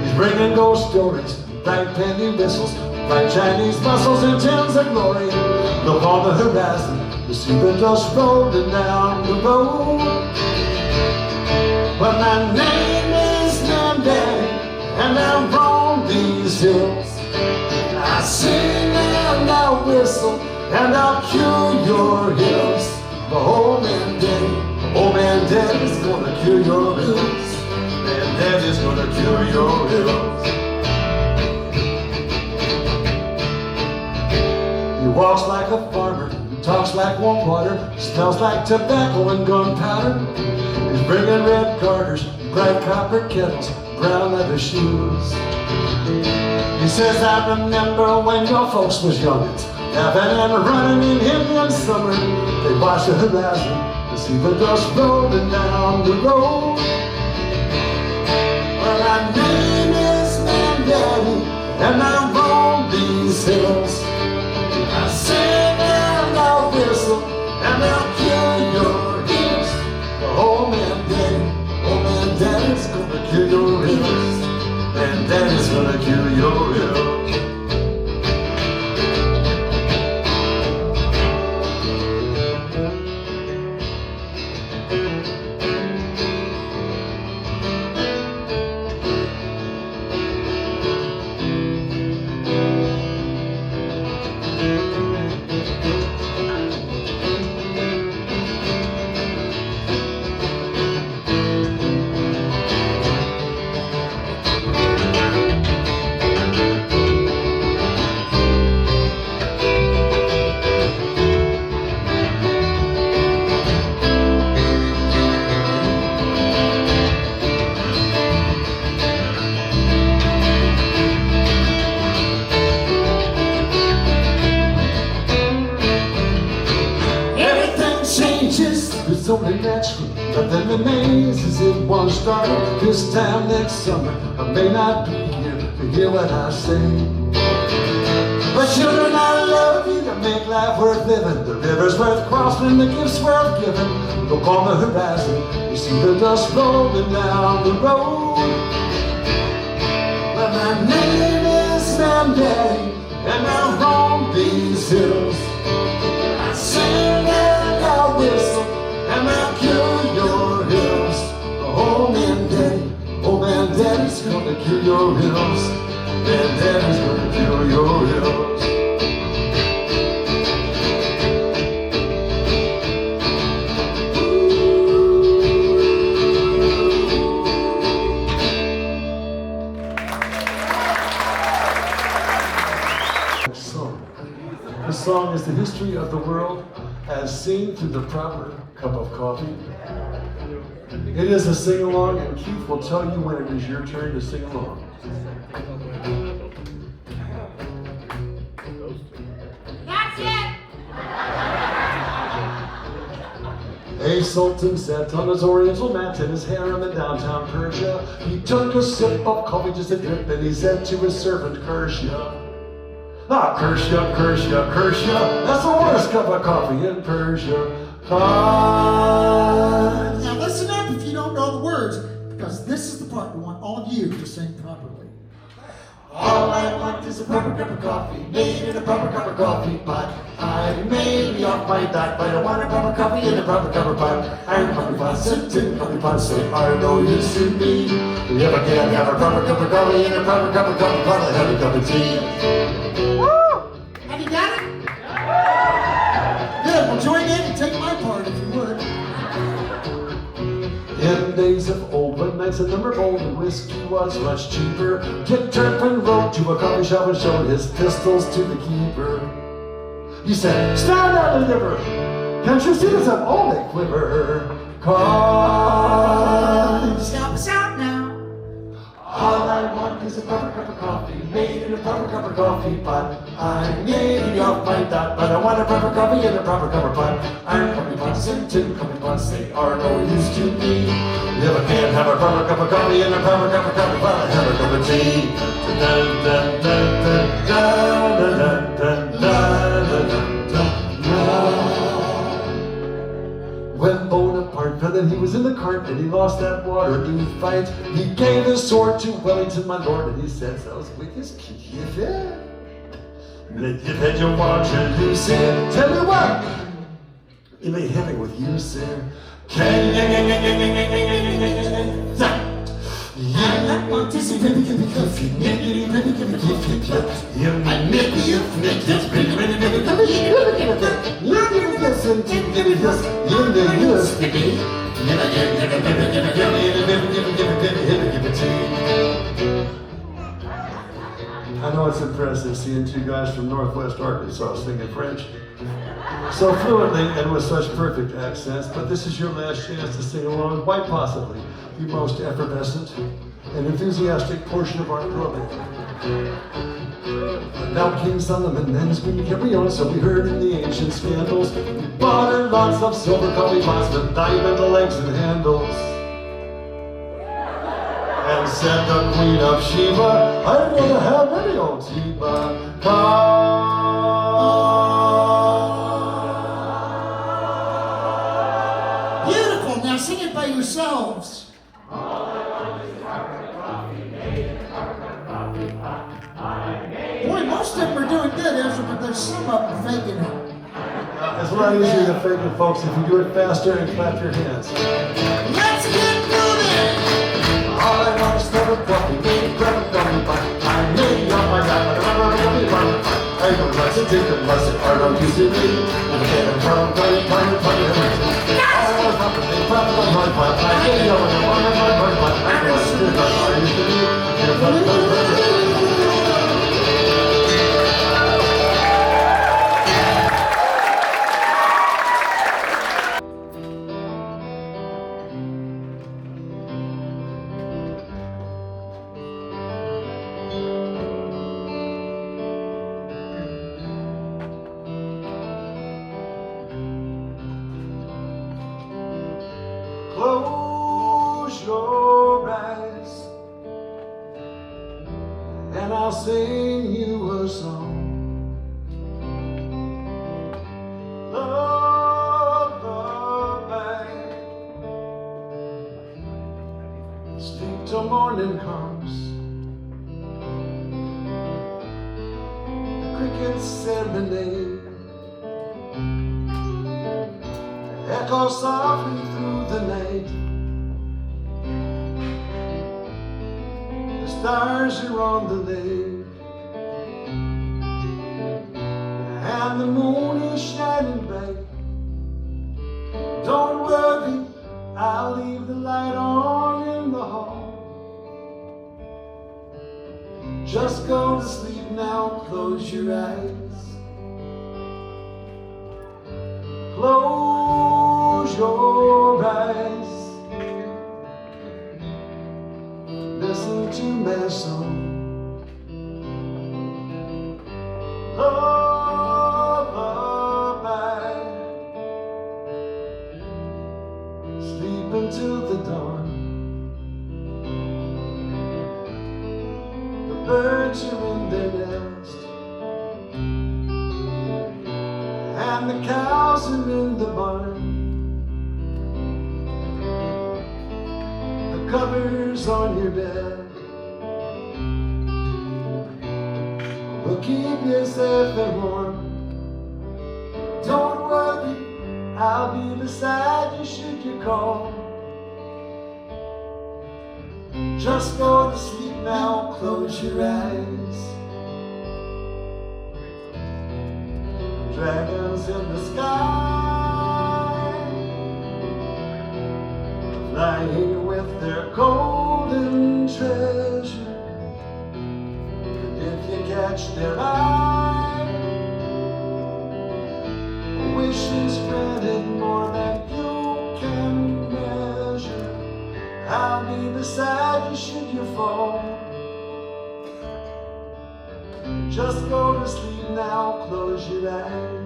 He's bringing ghost stories, bright penny whistles, bright Chinese muscles and tins of glory. Look on the horizon, you see the dust rolling down the road. Well, my name is Mandaddy, and I'm from these hills. I sing and I whistle and I'll cure your ills. But old man Daddy's gonna cure your ills. Man Daddy's gonna cure your ills. He walks like a farmer, he talks like warm water, smells like tobacco and gunpowder. He's bringing red garters, bright copper kettles, brown leather shoes. He says, I remember when your folks was youngins, laughing and running in Indian summer. They watched the horizon to see the dust rolling down the road. Well, my name is Mandaddy, and I'm from these hills. I sing and I'll whistle, and I'll cure your ills. Oh man Daddy's gonna cure your ills. And Daddy's gonna cure your ills. But then remains as it once started. This time next summer I may not be here to hear what I say. But children, I love you to make life worth living. The river's worth crossing, the gifts worth giving. Look on the horizon, you see the dust rolling down the road. Well, my name is Mandaddy, and I'm on these hills. I sing and I whistle, and I'll kill your hills. Oh, Mandaddy's gonna kill your hills. Mandaddy's gonna kill your hills. This song is the history of the world as seen through the proper cup of coffee. It is a sing-along, and Keith will tell you when it is your turn to sing along.
That's it!
A sultan sat on his oriental mat in his harem in downtown Persia. He took a sip of coffee, just a drip, and he said to his servant, curse ya. Ah, curse ya, curse ya, curse ya. That's the worst cup of coffee in Persia.
Now listen up if you don't know the words, because this is the part we want all of you to sing properly.
All I want is a proper cup of coffee, made in a proper cup of coffee pot. I may be off my dot, but I want a proper coffee in a proper cup of pot. I'm coffee pot, sitting coffee pot, say I know you see me. You ever can't have a proper cup of coffee in a proper cup of coffee pot, I have a cup of tea.
Have you got it? Good, well join in and take my part if you would.
In days of old, when nights of number old and whiskey was much cheaper, Kit Turpin rode to a coffee shop and showed his pistols to the keeper. He said, stand out and deliver. Can't you see this? I'm all they quiver. Cause
Help us out now.
all I want is a proper cup of coffee, made in a proper cup of coffee pot. I'm maybe off my dot, but I want a proper coffee in a proper cup of pot. I'm coffee pots and tin coffee pots, they are no use to me. You ever can't have a proper cup of coffee in a proper cup of coffee pot, I have a cup of tea. Dun, dun, dun, dun, dun, dun, dun, dun, dun, dun, dun. When Bonaparte found that he was in the cart and he lost that Waterloo fight, he gave his sword to Wellington, my lord, and he said, I was with his key, yeah. Let your head your watch and you say, tell me what, you may have it with you, sir. I want to see baby, give me coffee, baby, baby, give me coffee, you make me you make this, baby, baby, baby, give me this, and give me this, you know you are sticky. I know it's impressive seeing two guys from Northwest Arkansas singing French so fluently and with such perfect accents, but this is your last chance to sing along, quite possibly the most effervescent and enthusiastic portion of our program. Now King Solomon and his queen carry on, so we heard in the ancient scandals. We bought her lots of silver coffee pots with diamond legs and handles. And said the Queen of Sheba, I'd rather have any old Sheba.
Beautiful, now sing it by yourselves. Boy, most of them are doing good, Ezra, but there's some of them faking it.
It's a lot easier to fake it, folks, if you do it faster and clap your hands.
Let's get moving!
All I want is never coffee, made grab a coffee pot. I made on my lap, but I'm not really fun. I don't like to take the blessed art of you to me. And I can't from funny, funny, funny, funny. All I want is they pop on my pot. I made on my pot. I know it's good, but I used to be. sing you a song. Lullaby. Sleep till morning comes. The crickets serenade. Echo softly through the night. The stars are on the lake, and the moon is shining bright. Don't worry, I'll leave the light on in the hall. Just go to sleep now, close your eyes. Close your eyes. Listen to my song. Lullaby. Sleep until the dawn. The birds are in their nest, and the cows are in the barn. The covers on your bed will keep you safe and warm. Don't worry, I'll be beside you should you call. Just go to sleep now, close your eyes. Dragons in the sky, flying with their golden treasure. And if you catch their eye, wishes granted more than you can measure. I'll be beside you should you fall. Just go to sleep now, close your eyes.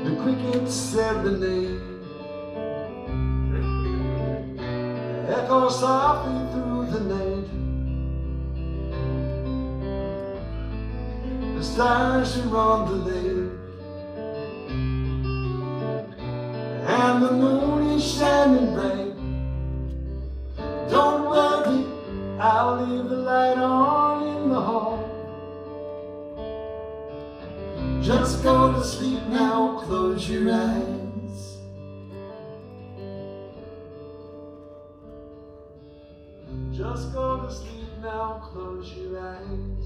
The crickets serenade, echo softly through the night. The stars are on the lake, and the moon is shining bright. Don't worry, I'll leave the light on in the hall. Just go to sleep now, close your eyes. Just go to sleep now, close your eyes.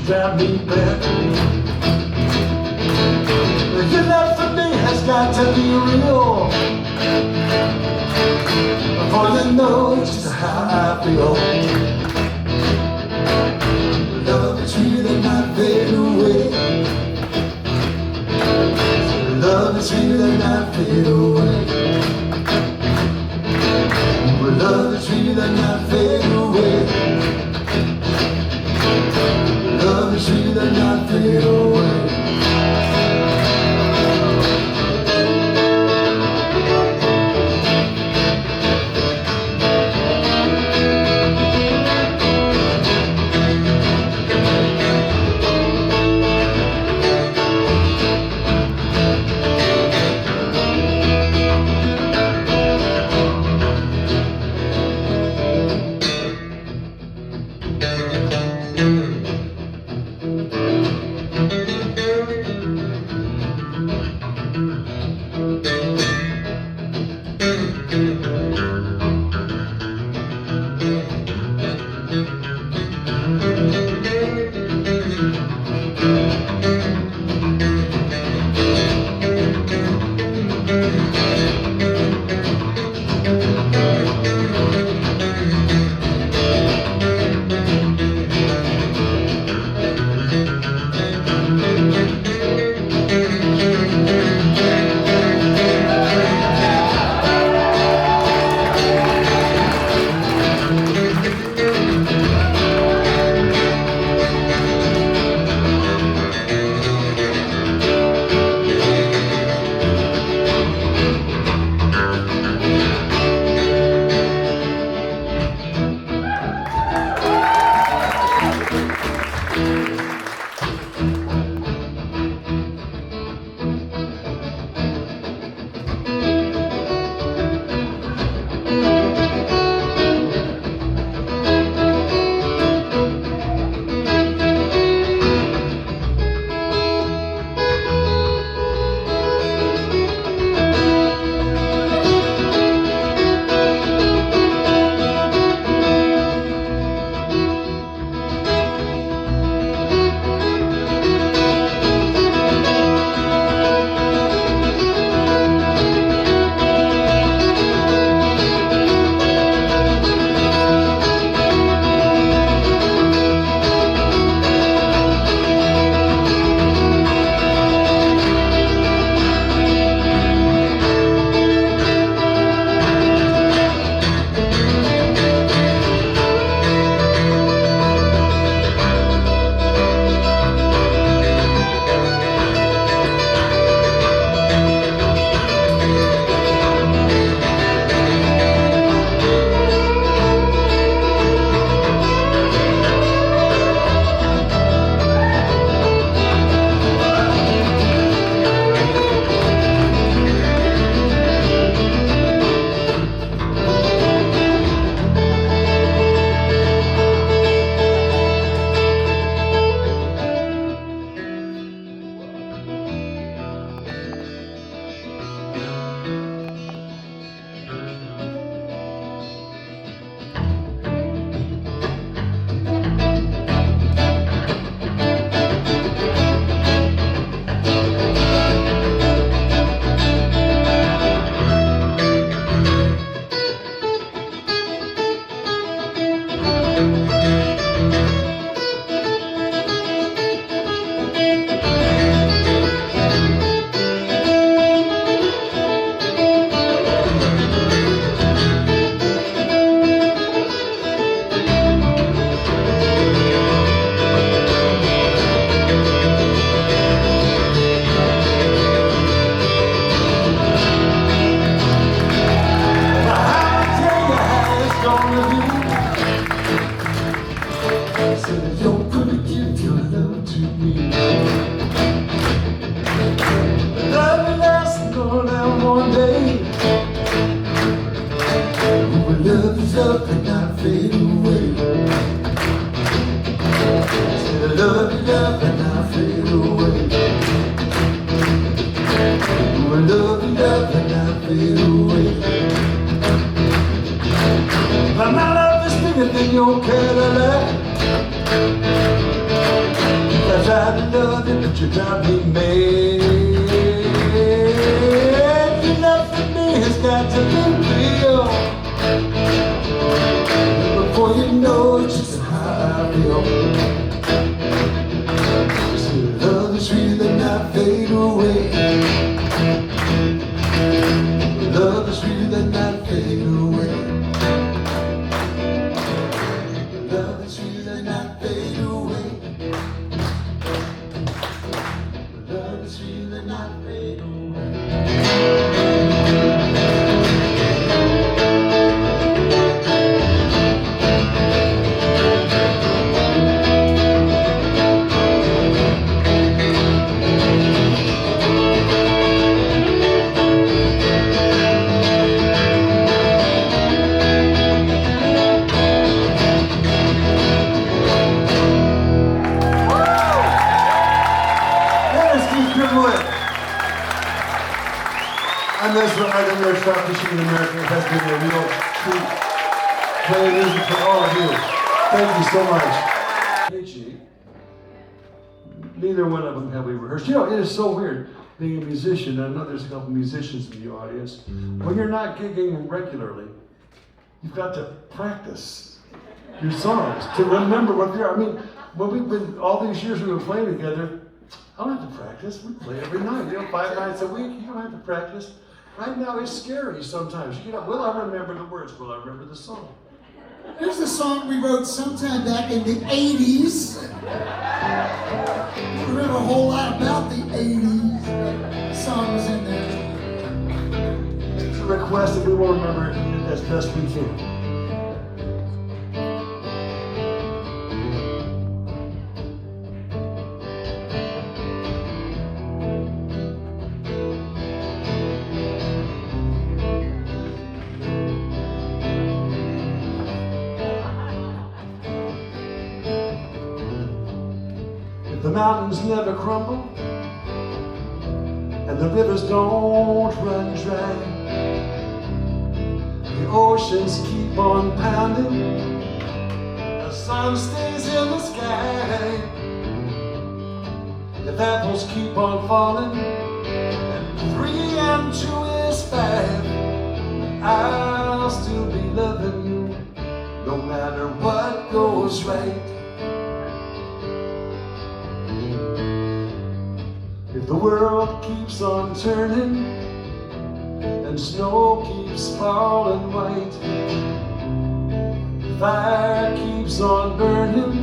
Drive me back. got to be real before you know just how I feel. Love is real and not fade away. Love is real and not fade away. Love is real and not fade away. Love is real and not fade away. your Cadillac. I tried to love you, but you drive me mad. got to be real. And before you know just how I feel, love is real and not fade away. Love is real and not fade away. Love is real and not fade away. Love is real and not fade away. I know Trout Michigan America has been a real treat playing music for all of you. Thank you so much. Hey, neither one of them have we rehearsed. You know, it is so weird being a musician. I know there's a couple musicians in the audience. When you're not gigging regularly, you've got to practice your songs to remember what they're. I mean, when we've been, all these years we've been playing together, I don't have to practice. We play every night, 5 nights a week. You don't have to practice. Right now, it's scary sometimes. Will I remember the words? Will I remember the song?
Here's a song we wrote sometime back in the 80s. I don't remember a whole lot about the 80s, but the song was in there.
It's a request that we will remember it as best we can. The mountains never crumble, and the rivers don't run dry. The oceans keep on pounding, the sun stays in the sky. If apples keep on falling, and 3 and 2 is 5, I'll still be loving you, no matter what goes right. If the world keeps on turning and snow keeps falling white, fire keeps on burning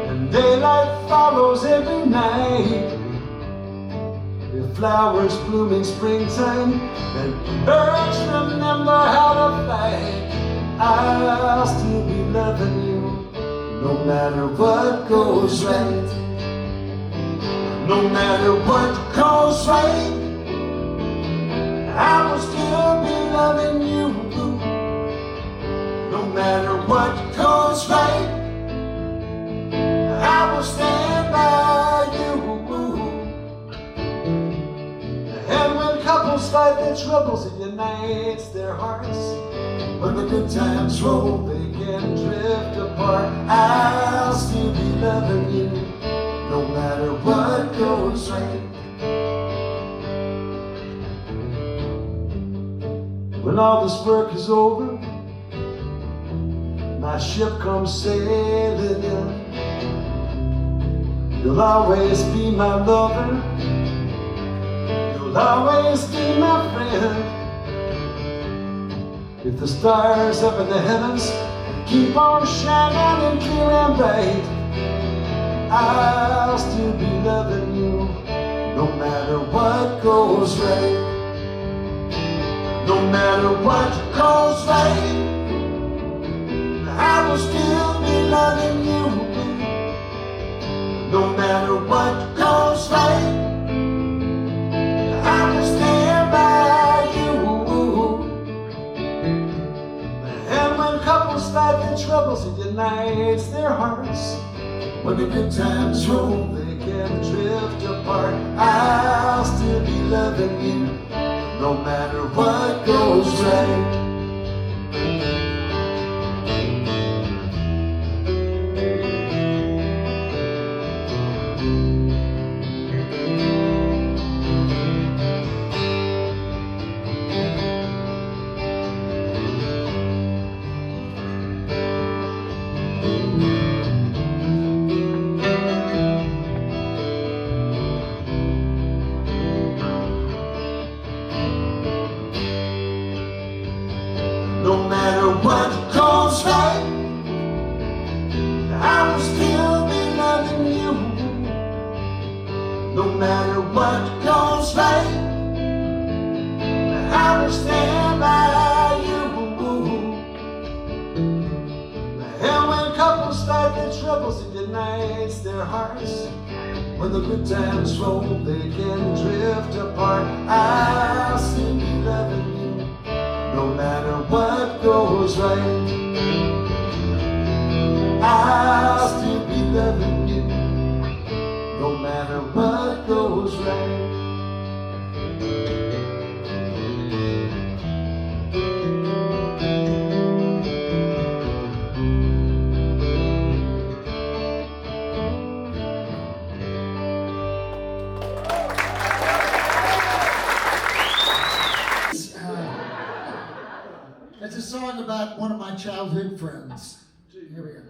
and daylight follows every night, if flowers bloom in springtime and birds remember how to fly, I'll still be loving you no matter what goes right. No matter what goes right, I will still be loving you. No matter what goes right, I will stand by you. And when couples fight their troubles, it unites their hearts. When the good times roll, they can drift apart. I'll still be loving you, no matter what goes right. When all this work is over, my ship comes sailing in. You'll always be my lover, you'll always be my friend. If the stars up in the heavens keep on shining and clear and bright, I'll still be loving you, no matter what goes right. No matter what goes right, I will still be loving you. No matter what goes right, I will stand by you. And when couples fight their troubles, it unites their hearts. When the good times roll, they can drift apart. I'll still be loving you, no matter what goes right. No matter what goes right, I will still be loving you. No matter what goes right, I will stand by you. And when couples start their troubles, it unites their hearts. When the good times roll, they can drift apart. I'll still be loving you. No matter what goes right, I'll still be loving you. No matter what goes right.
It's a song about one of my childhood friends. Here we go.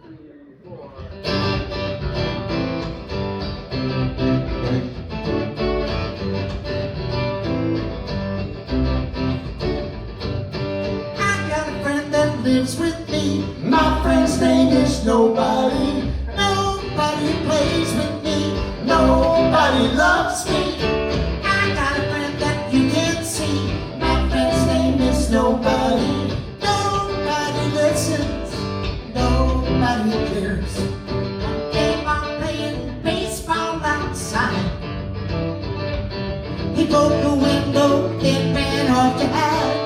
I got a friend that lives with me. My friend's name is Nobody. Nobody plays with me. Nobody loves me. I got a friend that you can't see. My friend's name is Nobody. Nobody listens, nobody cares. One day I'm playing baseball outside. He broke the window and ran off to hide.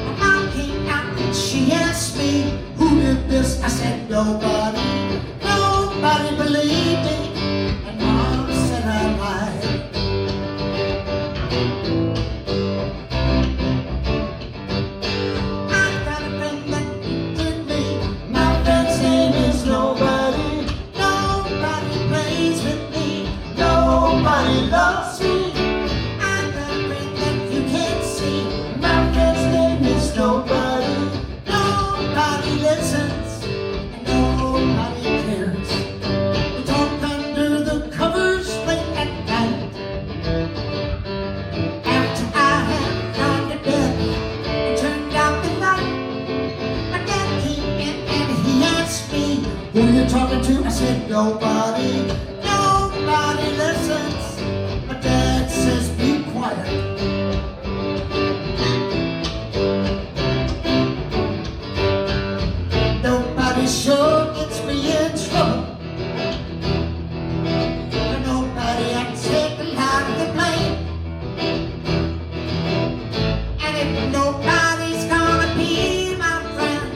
My mom came out and she asked me, who did this? I said, nobody. Nobody believed me, and Mom said I lied. Loves me. I got a friend that you can't see. My friend's name is Nobody. Nobody listens, and nobody cares. We talk under the covers late at night. After I had gone to bed and turned out the light, my dad came in and he asked me, who you talking to? I said, nobody. Nobody listens. Dad says be quiet. Nobody sure gets me in trouble. Nobody I take a lot of the blame. And if nobody's gonna be my friend,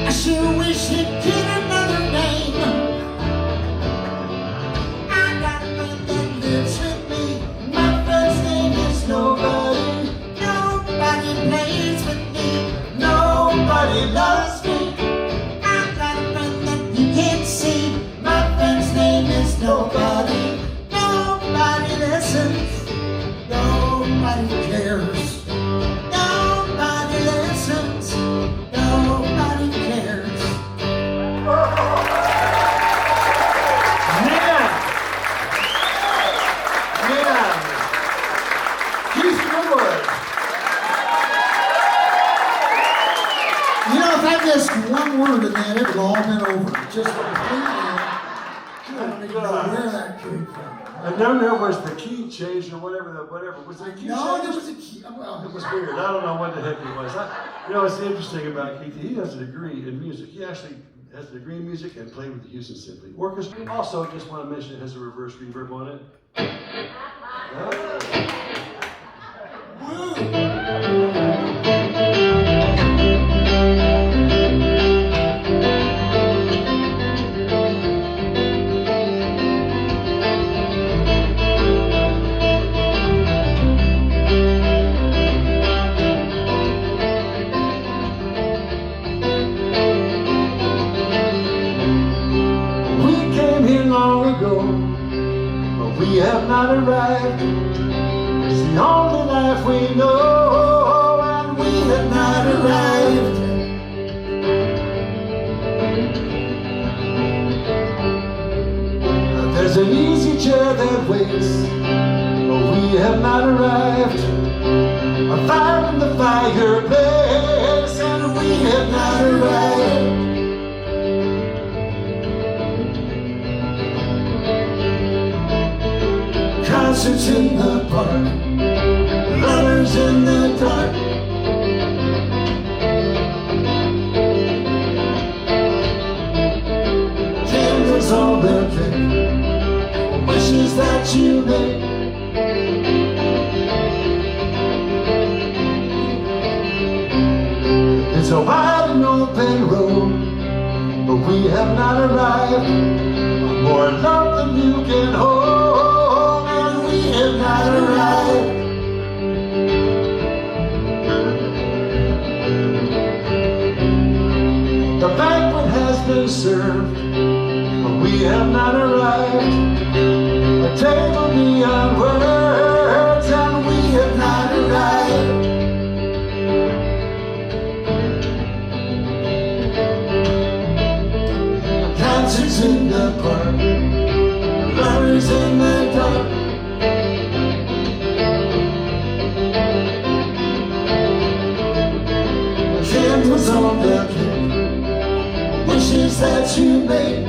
I sure wish he'd get another name. Nobody, nobody plays with me. Nobody loves me. I got a friend that you can't see. My friend's name is Nobody. Nobody listens. Nobody cares. Nobody listens. Nobody cares. Just one word in that, it would all been over. Just completely. I don't even know where that came from.
And then there was the key change or whatever. Was it a key
No,
change?
there was a key. Well,
it was weird. I don't know what the heck it was. You know, it's interesting about Keith. He has a degree in music. He actually has a degree in music and played with the Houston Symphony Orchestra. Also, just want to mention it has a reverse reverb on it. We have not arrived. It's the only life we know, and we have not arrived. that you made. It's a wide and open road, but we have not arrived. More love than you can hold, and we have not arrived. The banquet has been served, but we have not arrived. A table beyond words, and we have not arrived. Concerts in the park, lovers in the dark. Candles on the cake, wishes that you made.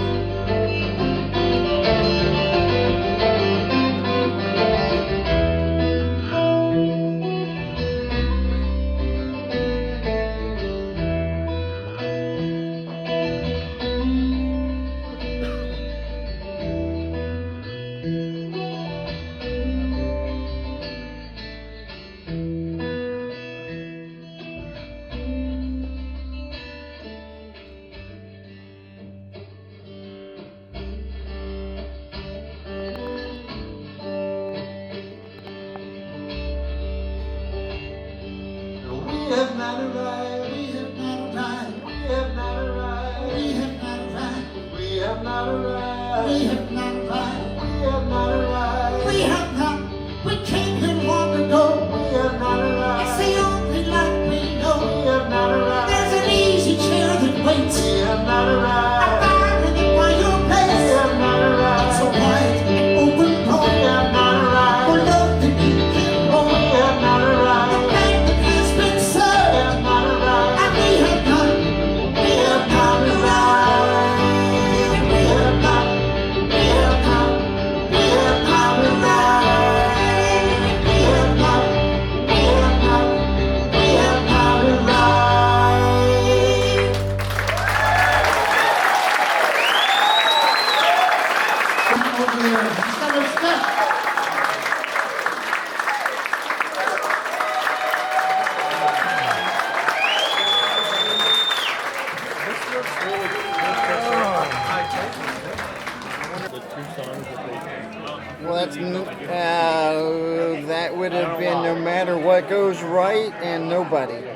We have not arrived. We have not arrived. We have not arrived. We have not arrived. We have not arrived. We have not arrived. We have not arrived. We have not. We came here long ago. We have not arrived. It's the only life we know. We have not arrived. There's an easy chair that waits. We have not arrived. A fire in the fireplace. We have not arrived. It's a wide and open door. We have not arrived. For love that you can hold. We have not arrived. The banquet has been served. We have not arrived. And we have not. We have not arrived. We have not. We have not. We have not arrived. We have not. We have not. We have not arrived.
Come over there. He's got her stuff.
Well, that would have been No Matter What Goes Right and Nobody.